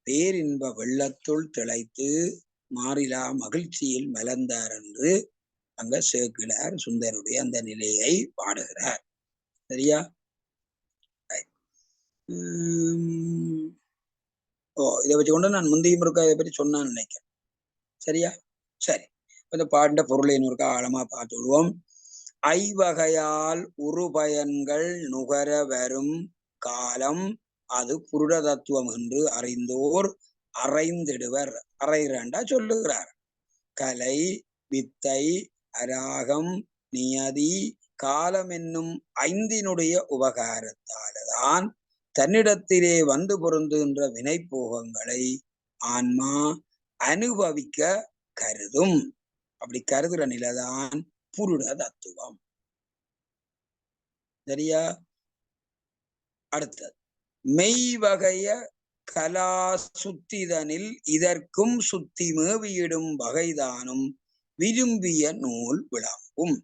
பேரின்ப வெள்ளத்துள் திளைத்து மாறிலா மகிழ்ச்சியில் மலர்ந்தார் என்று அங்க சேக்கிழார் சுந்தருடைய அந்த நிலையை பாடுகிறார். சரியா? இதை வச்சு கொண்டு நான் முந்தையும் இருக்கா இதை பற்றி சொன்னான்னு நினைக்கிறேன். சரியா? சரி, இந்த பாண்ட பொருளை இன்னொருக்கா ஆழமா பார்த்து விடுவோம். ஐவகையால் உருபயன்கள் நுகர வரும் காலம் அது புருட தத்துவம் என்று அறிந்தோர் அறைந்திடுவர். அறைரண்டா சொல்லுகிறார். கலை, வித்தை, அராகம், நியதி, காலம் என்னும் ஐந்தினுடைய உபகாரத்தால்தான் தன்னிடத்திலே வந்து பொருந்துகின்ற வினைப்போகங்களை ஆன்மா அனுபவிக்க கருதும். அப்படி கருதுற நிலைதான் புருட தத்துவம். சரியா? அடுத்தது மெய்வகைய கலா சுத்திதனில் இதற்கும் சுத்தி மேவியிடும் வகைதானும் விரும்பிய நூல் விளம்பும்.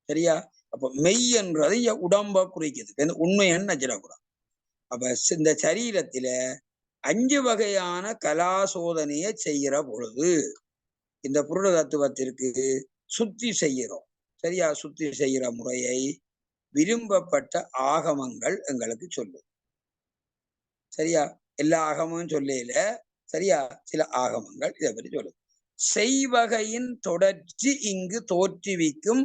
சரியா? அப்ப மெய் என்றது உடம்ப குறிக்குது, உண்மைன்னு நச்சிடக்கூடாது. அப்ப இந்த சரீரத்தில 5 வகையான கலாசோதனையை செய்கிற பொழுது இந்த புருட தத்துவத்திற்கு சுத்தி செய்கிறோம். சரியா? சுத்தி செய்கிற முறையை விரும்பப்பட்ட ஆகமங்கள் எங்களுக்கு சொல்லும். சரியா? எல்லா ஆகமும் சொல்லல. சரியா? சில ஆகமங்கள் இதை பற்றி சொல்லும். செய்வகையின் தொடர்ச்சி இங்கு தோற்றுவிக்கும்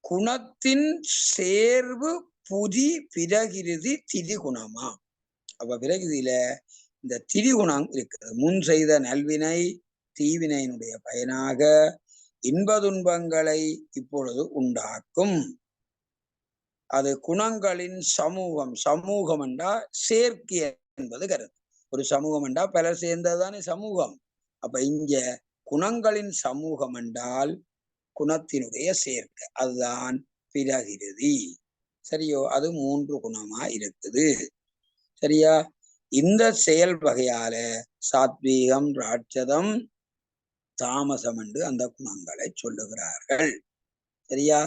குணத்தின் சேர்வு புதி பிரகிருதி திரிகுணமா. அப்ப பிரகிருதியில இந்த திரிகுணம் இருக்கிறது. முன் செய்த நல்வினை தீவினையினுடைய பயனாக இன்ப துன்பங்களை இப்பொழுது உண்டாக்கும். அது குணங்களின் சமூகம். சமூகம் என்றா சேர்க்கை என்பது கருத்து. ஒரு சமூகம் என்றா பலர் சேர்ந்ததுதானே சமூகம். அப்ப இங்க குணங்களின் சமூகம் என்றால் குணத்தினுடைய சேர்க்கை, அதுதான் பிரகிருதி. சரியோ? அது 3 குணமா இருக்குது. சரியா? இந்த செயல் வகையால சாத்வீகம், ராட்சதம், தாமசம் என்று அந்த குணங்களை சொல்லுகிறார்கள். சரியா?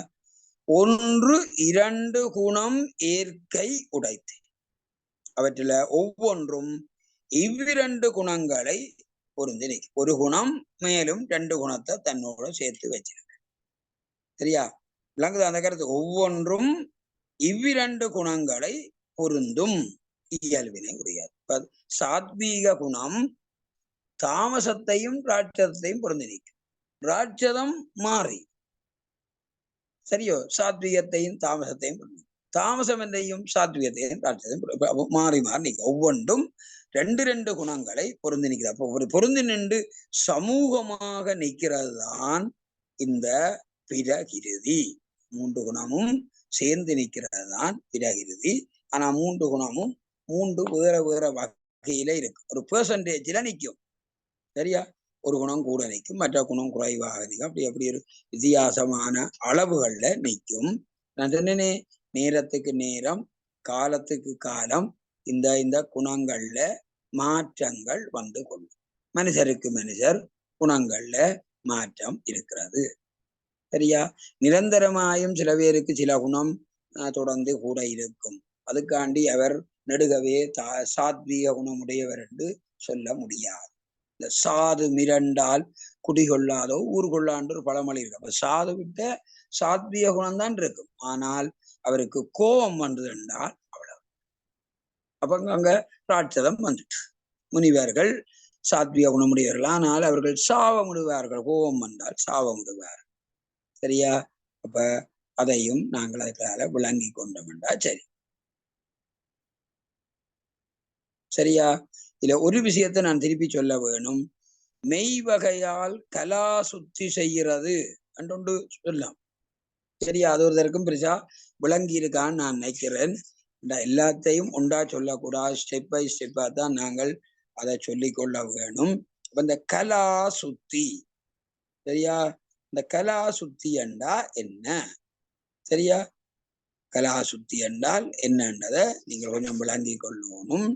1, 2 குணம் ஏற்கை உடைத்து அவற்றில ஒவ்வொன்றும் இவ்விரண்டு குணங்களை பொருந்தி நிற்கும். ஒரு குணம் மேலும் 2 குணத்தை தன்னோட சேர்த்து வச்சிருக்கு. சரியா? விளங்குது அந்த கருத்து? ஒவ்வொன்றும் இவ்விரண்டு குணங்களை பொருந்தும் இயல்பினை உடையது. சாத்வீக குணம் தாமசத்தையும் ராட்சதத்தையும் பொருந்தி நிற்கும். ராட்சதம் மாறி, சரியோ? சாத்வீகத்தையும் தாமசத்தையும் பொருந்தி, தாமசம் என்றையும் சாத்வீகத்தையும் ராட்சதையும் மாறி மாறி நிற்கும். ஒவ்வொன்றும் 2 குணங்களை பொருந்தி நிற்கிறது. அப்போ ஒரு பொருந்தி நின்று சமூகமாக நிற்கிறது தான் இந்த பிரகிருதி. 3 குணமும் சேர்ந்து நிற்கிறது தான் பிரகிருதி. ஆனா 3 குணமும் 3 வேற வேற வகையில இருக்கு. ஒரு பெர்சன்டேஜ்ல நிற்கும். சரியா? ஒரு குணம் கூட நிற்கும், மற்ற குணம் குறைவாக நிற்கும். அப்படி ஒரு வித்தியாசமான அளவுகள்ல நிற்கும். நான் சொன்னேனே, நேரத்துக்கு நேரம், காலத்துக்கு காலம் இந்த குணங்கள்ல மாற்றங்கள் வந்து கொள்ளும். மனுஷருக்கு மனுஷர் குணங்கள்ல மாற்றம் இருக்கிறது. சரியா? நிரந்தரமாயும் சில பேருக்கு சில குணம் தொடர்ந்து கூட இருக்கும். அதுக்காண்டி அவர் நெடுகவே சாத்வீக குணமுடையவர் என்று சொல்ல முடியாது. இந்த சாது மிரண்டால் குடிகொள்ளாதோ ஊர் கொள்ளாண்டு ஒரு பழமொழி இருக்கு. அப்ப சாது விட்ட சாத்வீக குணம் தான் இருக்கும். ஆனால் அவருக்கு கோபம் வந்தது என்றால் அவ்வளவு. அப்ப அங்க ராட்சதம் வந்துட்டு. முனிவர்கள் சாத்வீக குணமுடையவர்கள், ஆனால் அவர்கள் சாவமுடுவார்கள். கோபம் வந்தால் சாவமுடுவார்கள். சரியா? அப்ப அதையும் நாங்கள் அதற்காக விளங்கி கொண்டோம்டா. சரி, சரியா? இதுல ஒரு விஷயத்தை நான் திருப்பி சொல்ல வேணும். மெய் வகையால் கலா சுத்தி செய்கிறது என்று சொல்லலாம். சரியா? அது ஒருத்தருக்கும் பெருசா விளங்கி இருக்கான்னு நான் நினைக்கிறேன். எல்லாத்தையும் ஒன்றா சொல்லக்கூடாது, ஸ்டெப் பை ஸ்டெப்பா தான் நாங்கள் அதை சொல்லிக்கொள்ள வேணும். இந்த கலா சுத்தி, சரியா? இந்த கலா சுத்தி என்றா என்ன? சரியா? கலா சுத்தி என்றால் என்னன்றதை நீங்கள் கொஞ்சம் விளங்கி கொள்ளணும்.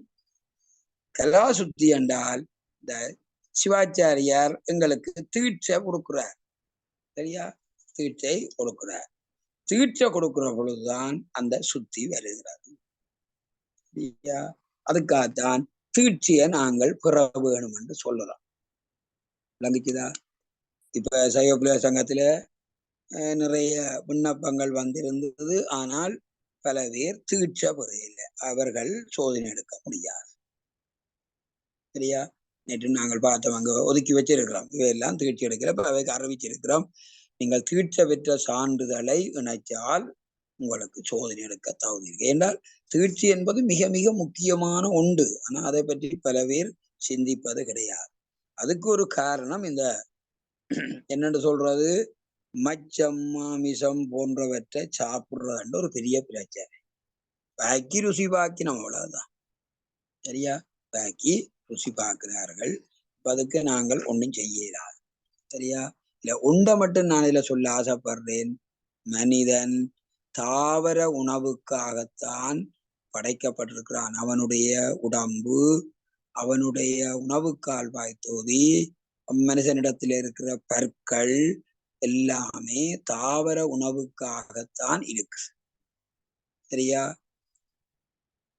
கலா சுத்தி என்றால் இந்த சிவாச்சாரியார் எங்களுக்கு தீட்சை கொடுக்கிறார். சரியா? தீட்சை கொடுக்கிறார். தீட்சை கொடுக்கிற பொழுதுதான் அந்த சுத்தி வருகிறது. சரியா? அதுக்காகத்தான் தீட்சியை நாங்கள் பெற வேணும் என்று சொல்லலாம். விளங்கிச்சுதா? இப்ப சைவ சங்கத்துல நிறைய விண்ணப்பங்கள் வந்திருந்தது. ஆனால் பல பேர் தீட்சை பெறையில்லை. அவர்கள் சோதனை எடுக்க முடியாது. சரியா? நேற்று நாங்கள் பார்த்தவங்க ஒதுக்கி வச்சிருக்கிறோம். இவையெல்லாம் தீட்சை எடுக்கல. இப்ப அவைக்கு அறிவிச்சிருக்கிறோம். நீங்கள் தீட்சை பெற்ற சான்றிதழை இணைச்சால் உங்களுக்கு சோதனை எடுக்க தகுதி இருக்கு. என்றால் தீட்சி என்பது மிக மிக முக்கியமான ஒன்று. ஆனா அதை பற்றி பல பேர் சிந்திப்பது கிடையாது. அதுக்கு ஒரு காரணம் இந்த என்னன்னு சொல்றது, மச்சம் மாமிசம் போன்றவற்றை சாப்பிடுறதுன்ற ஒரு பெரிய பிரச்சனை. பாக்கி ருசி பாக்கினோம், அவ்வளவுதான். சரியா? பாக்கி ருசி பார்க்கிறார்கள். அதுக்கு நாங்கள் ஒன்றும் செய்யலாது. சரியா? இல்ல உண்டை மட்டும் நான் இதுல சொல்ல ஆசைப்படுறேன். மனிதன் தாவர உணவுக்காகத்தான் படைக்கப்பட்டிருக்கிறான். அவனுடைய உடம்பு, அவனுடைய உணவுக்கால் வாய்த்தோதி, மனுஷனிடத்தில் இருக்கிற பற்கள் எல்லாமே தாவர உணவுக்காகத்தான் இருக்கு. சரியா?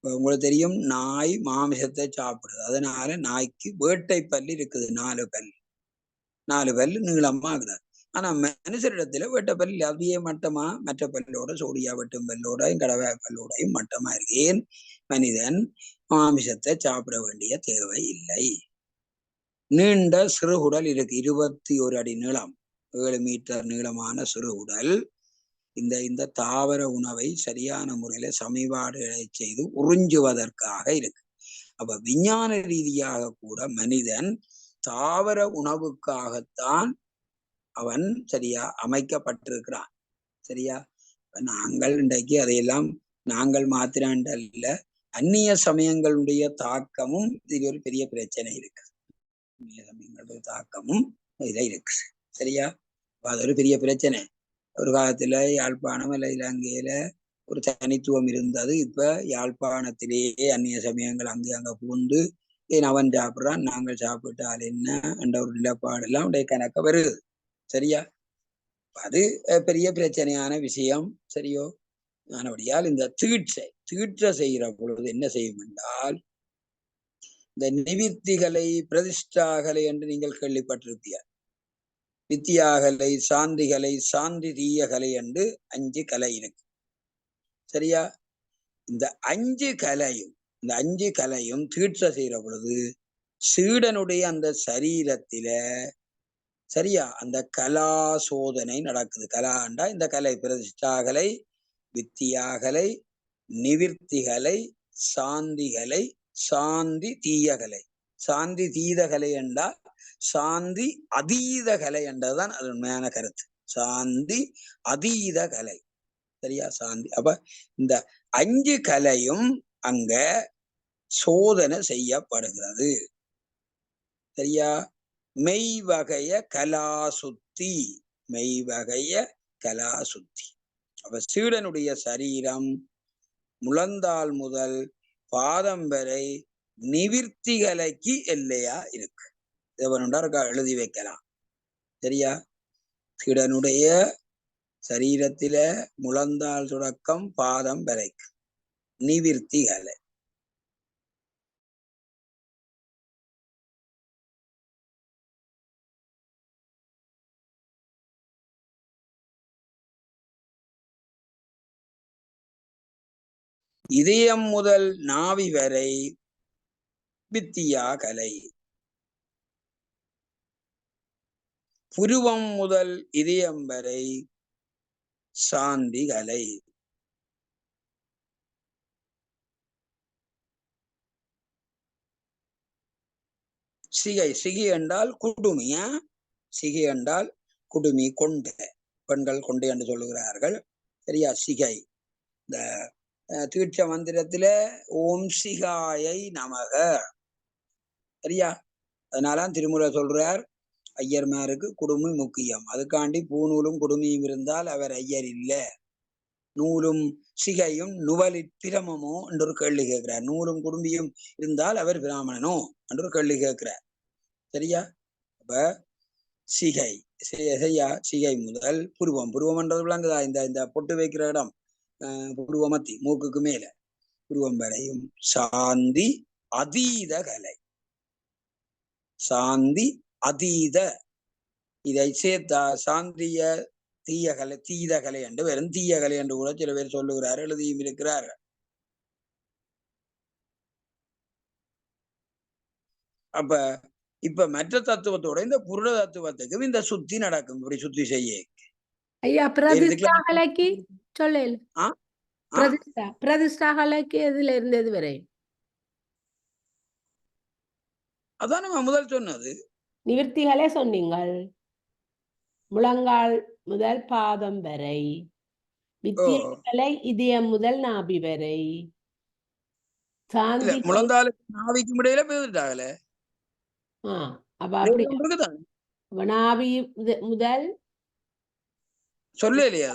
உங்களுக்கு தெரியும், நாய் மாமிசத்தை சாப்பிடுது. அதனால நாய்க்கு வேட்டை பல்லு இருக்குது, 4 பல்லு நீளமா ஆகுது. ஆனா மனுஷரிடத்துல வேட்டை பல்லு அப்படியே மட்டமா, மற்ற பல்லோட சோடியா வெட்டும் பல்லோடையும் கடவை பல்லோடையும் மட்டமா இருக்கு. ஏன்? மனிதன் மாமிசத்தை சாப்பிட வேண்டிய தேவை இல்லை. நீண்ட சிறுகுடல் இருக்கு, 21 அடி நீளம், 7 மீட்டர் நீளமான சிறுகுடல். இந்த தாவர உணவை சரியான முறையில சமீபாடுகளை செய்து உறிஞ்சுவதற்காக இருக்கு. அப்ப விஞ்ஞான ரீதியாக கூட மனிதன் தாவர உணவுக்காகத்தான் அவன் சரியா அமைக்கப்பட்டிருக்கிறான். சரியா? நாங்கள் இன்றைக்கு அதையெல்லாம் நாங்கள் மாத்திராண்டல்ல, அந்நிய சமயங்களுடைய தாக்கமும் இது ஒரு பெரிய பிரச்சனை இருக்கு. அந்நிய சமயங்களுடைய தாக்கமும் இதுல இருக்கு. சரியா? அது ஒரு பெரிய பிரச்சனை. ஒரு காலத்துல யாழ்ப்பாணம் அல்ல இலங்கையில ஒரு தனித்துவம் இருந்தது. இப்ப யாழ்ப்பாணத்திலேயே அந்நிய சமயங்கள் அங்க புகுந்து, ஏன் அவன் சாப்பிட்றான் நாங்கள் சாப்பிட்டால் என்ன என்ற ஒரு நிலப்பாடு எல்லாம் உடைய கணக்க வருது. சரியா? அது பெரிய பிரச்சனையான விஷயம். சரியோ? ஆனபடியால் இந்த தீட்சை செய்கிற பொழுது என்ன செய்யும் என்றால், இந்த நிவித்திகளை பிரதிஷ்டாகலை என்று நீங்கள் கேள்விப்பட்டிருப்பீர்கள். வித்தியாகலை, சாந்திகளை, சாந்தி தீயகலை என்று 5 கலை இருக்கு. சரியா? இந்த 5 கலையும் தீட்சை செய்கிற பொழுது சீடனுடைய அந்த சரீரத்தில சரியா அந்த கலா சோதனை நடக்குது. கலாண்டா இந்த கலை, பிரதிஷ்டாகலை, வித்தியாகலை, நிவிர்த்திகளை, சாந்திகளை, சாந்தி தீயகலை. சாந்தி தீதகலை என்றால் சாந்தி அதீத கலை என்றதுதான் அது உண்மையான கருத்து. சாந்தி அதீத கலை. சரியா? சாந்தி. அப்ப இந்த 5 கலையும் அங்க சோதனை செய்யப்படுகிறது. சரியா? மெய்வகைய கலாசுத்தி, மெய்வகைய கலாசுத்தி. அப்ப சீடனுடைய சரீரம் முழந்தாள் முதல் பாதம் வரை நிவிர்த்திகளைக்கு எல்லையா இருக்கு. தேவனுண்டா எழுதி வைக்கலாம். சரியா? சீடனுடைய சரீரத்தில முழந்தாள் தொடக்கம் பாதம் வரைக்கும் நிவிர்த்திகளை. இதயம் முதல் நாவி வரை வித்தியா கலை. புருவம் முதல் இதயம் வரை சாந்தி கலை. சிகை என்றால் குடுமியா, சிகை என்றால் குடுமி, கொண்டை, பெண்கள் கொண்டை என்று சொல்லுகிறார்கள். சரியா? சிகை. இந்த தீட்ச மந்திரத்துல ஓம் சிகாயை நமக. சரியா? அதனால திருமுறை சொல்றார், ஐயர்மாருக்கு குடுமி முக்கியம். அதுக்காண்டி பூநூலும் குடுமியும் இருந்தால் அவர் ஐயர் இல்லை. நூலும் சிகையும் நுவலிற் பிரமமோ என்று ஒரு கேள்வி கேட்கிறார். நூலும் குடும்பியும் இருந்தால் அவர் பிராமணனோ என்று ஒரு கேள்வி கேட்கிறார். சரியா? அப்ப சிகை, சரியா? சிகை முதல் புருவம், புருவம் என்றது விளங்குதா? இந்த பொட்டு வைக்கிற இடம், புருவமத்தி, மூக்குக்கு மேல. புருவம் வரையும் சாந்தி அதீத கலை. சாந்தி அதீத, இதை சேர்த்தா சாந்திய தீயகலை தீதகலை என்று வெறும் தீயகலை என்று கூட சில பேர் சொல்லுகிறார், எழுதியும் இருக்கிறார்கள். அப்ப இப்ப மற்ற தத்துவத்தோட இந்த புருட தத்துவத்துக்கும் இந்த சுத்தி நடக்கும். இப்படி சுத்தி செய்ய ஐயா பிரதிஷ்டா கலைக்கு சொல்லல. பிரதிஷ்டா கலைக்கு எதுல இருந்தது வரை? அதான் நம்ம முதல் சொன்னது. நிவர்த்திகளே சொன்னீங்கள், முழங்கால் முதல் பாதம் வரை, வித்தியகளை இதயம் முதல் நாபி வரை, சாந்தி முழந்தாளுக்கு நாவிக்கும் இடையில பேசிட்டாங்கல. அப்ப அப்படி நாபி முதல் சொல்ல இல்லையா?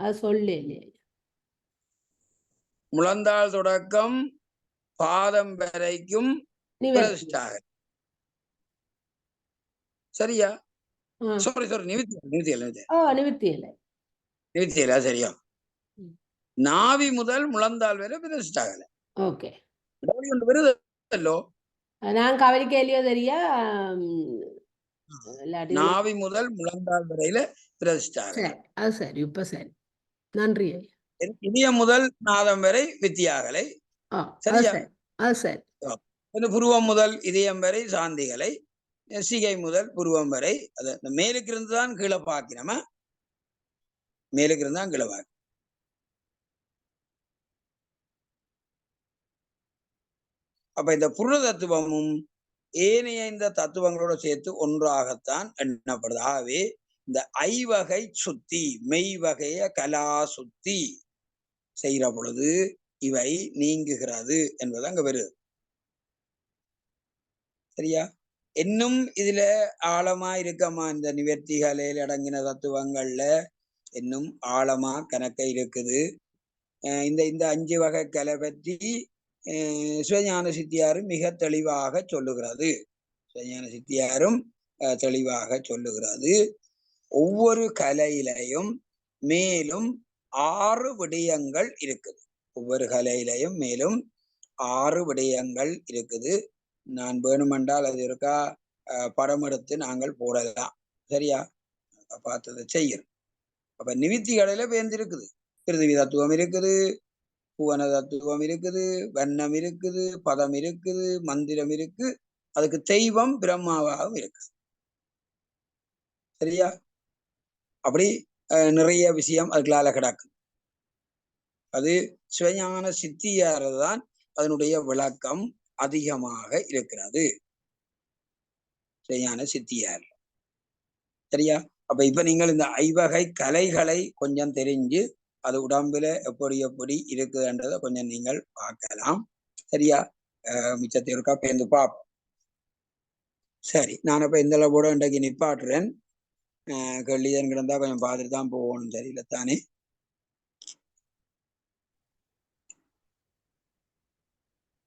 அது சொல்ல இல்லையா? முழந்தாள் தொடக்கம் பாதம் வரைக்கும் சரியா? சாரி நிவர்த்தியல சரியா? நாவி முதல் முழந்தாள் வரை பிரதிஷ்டாகல. ஓகே, வருதல்லோ, நான் கவனிக்கலையோ தெரியா. நாவி முதல் முழந்தாள் வரையில பிரதிஷ்டாகல. அது சரி, இப்ப சரி, நன்றி. இதயம் முதல் நாதம் வரை வித்தியாகலை. சரியா? அது சரி. புருவம் முதல் இதயம் வரை சாந்திகளை, சிகை முதல் புருவம் வரை. அது மேலுக்கு இருந்துதான் கீழே பாக்கினம, மேலுக்கு இருந்தான் கீழே பாக்கி. அப்ப இந்த புருட தத்துவமும் ஏனைய இந்த தத்துவங்களோட சேர்த்து ஒன்றாகத்தான் எண்ணப்படுது. ஆகவே இந்த ஐவகை சுத்தி, மெய்வகைய கலா சுத்தி செய்கிற பொழுது இவை நீங்குகிறது என்பது அங்க வருது. சரியா? இன்னும் இதுல ஆழமா இருக்கமா இந்த நிவர்த்திகளில் அடங்கின தத்துவங்கள்ல இன்னும் ஆழமா கணக்க இருக்குது. இந்த 5 வகை கலை பற்றி சிவஞான சித்தியாரும் மிக தெளிவாக சொல்லுகிறது. சிவஞான சித்தியாரும் தெளிவாக சொல்லுகிறது. ஒவ்வொரு கலையிலையும் மேலும் 6 விடயங்கள் இருக்குது. ஒவ்வொரு கலையிலையும் மேலும் 6 விடயங்கள் இருக்குது. நான் வேணுமென்றால் அது இருக்கா படம் எடுத்து நாங்கள் போடலாம். சரியா? பார்த்ததை செய்யணும். அப்ப நிவித்தி கடையில பேர்ந்திருக்குது. பிருதிவி தத்துவம் இருக்குது, புவன தத்துவம் இருக்குது, வண்ணம் இருக்குது, பதம் இருக்குது, மந்திரம் இருக்கு, அதுக்கு தெய்வம் பிரம்மாவாகவும் இருக்கு. சரியா? அப்படி நிறைய விஷயம் அதுக்குள்ளால கிடக்கு. அது சிவஞான சித்தியாரதான் அதனுடைய விளக்கம் அதிகமாக இருக்கிறது. சிவஞான சித்தியார். சரியா? அப்ப இப்ப நீங்கள் இந்த ஐவகை கலைகளை கொஞ்சம் தெரிஞ்சு அது உடம்புல எப்படி எப்படி இருக்குதுன்றதை கொஞ்சம் நீங்கள் பார்க்கலாம். சரியா? மிச்சத்தை இருக்கா பேர்ந்து பார்ப்போம். சரி, நான் இப்ப இந்த கூட இன்றைக்கு நிப்பாட்டுறேன். கல்லிதன் கிடந்தா கொஞ்சம் பார்த்துட்டு தான் போகணும். சரியில்ல தானே?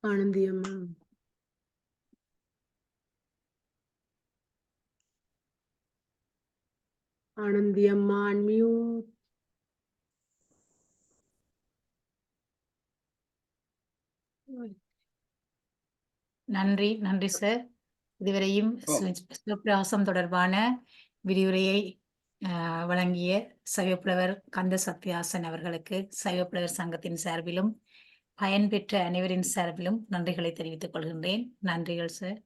ஆனந்தியம்மா, ஆனந்தியம்மா அன்மியூட். நன்றி, நன்றி சார். இதுவரையும் சிவப்பிரகாசம் தொடர்பான விரிவுரையை வழங்கிய சைவப்புலவர் கந்த சத்தியாசன் அவர்களுக்கு சைவப்புலவர் சங்கத்தின் சார்பிலும் பயன்பெற்ற அனைவரின் சார்பிலும் நன்றிகளை தெரிவித்துக் கொள்கின்றேன். நன்றிகள் சார்.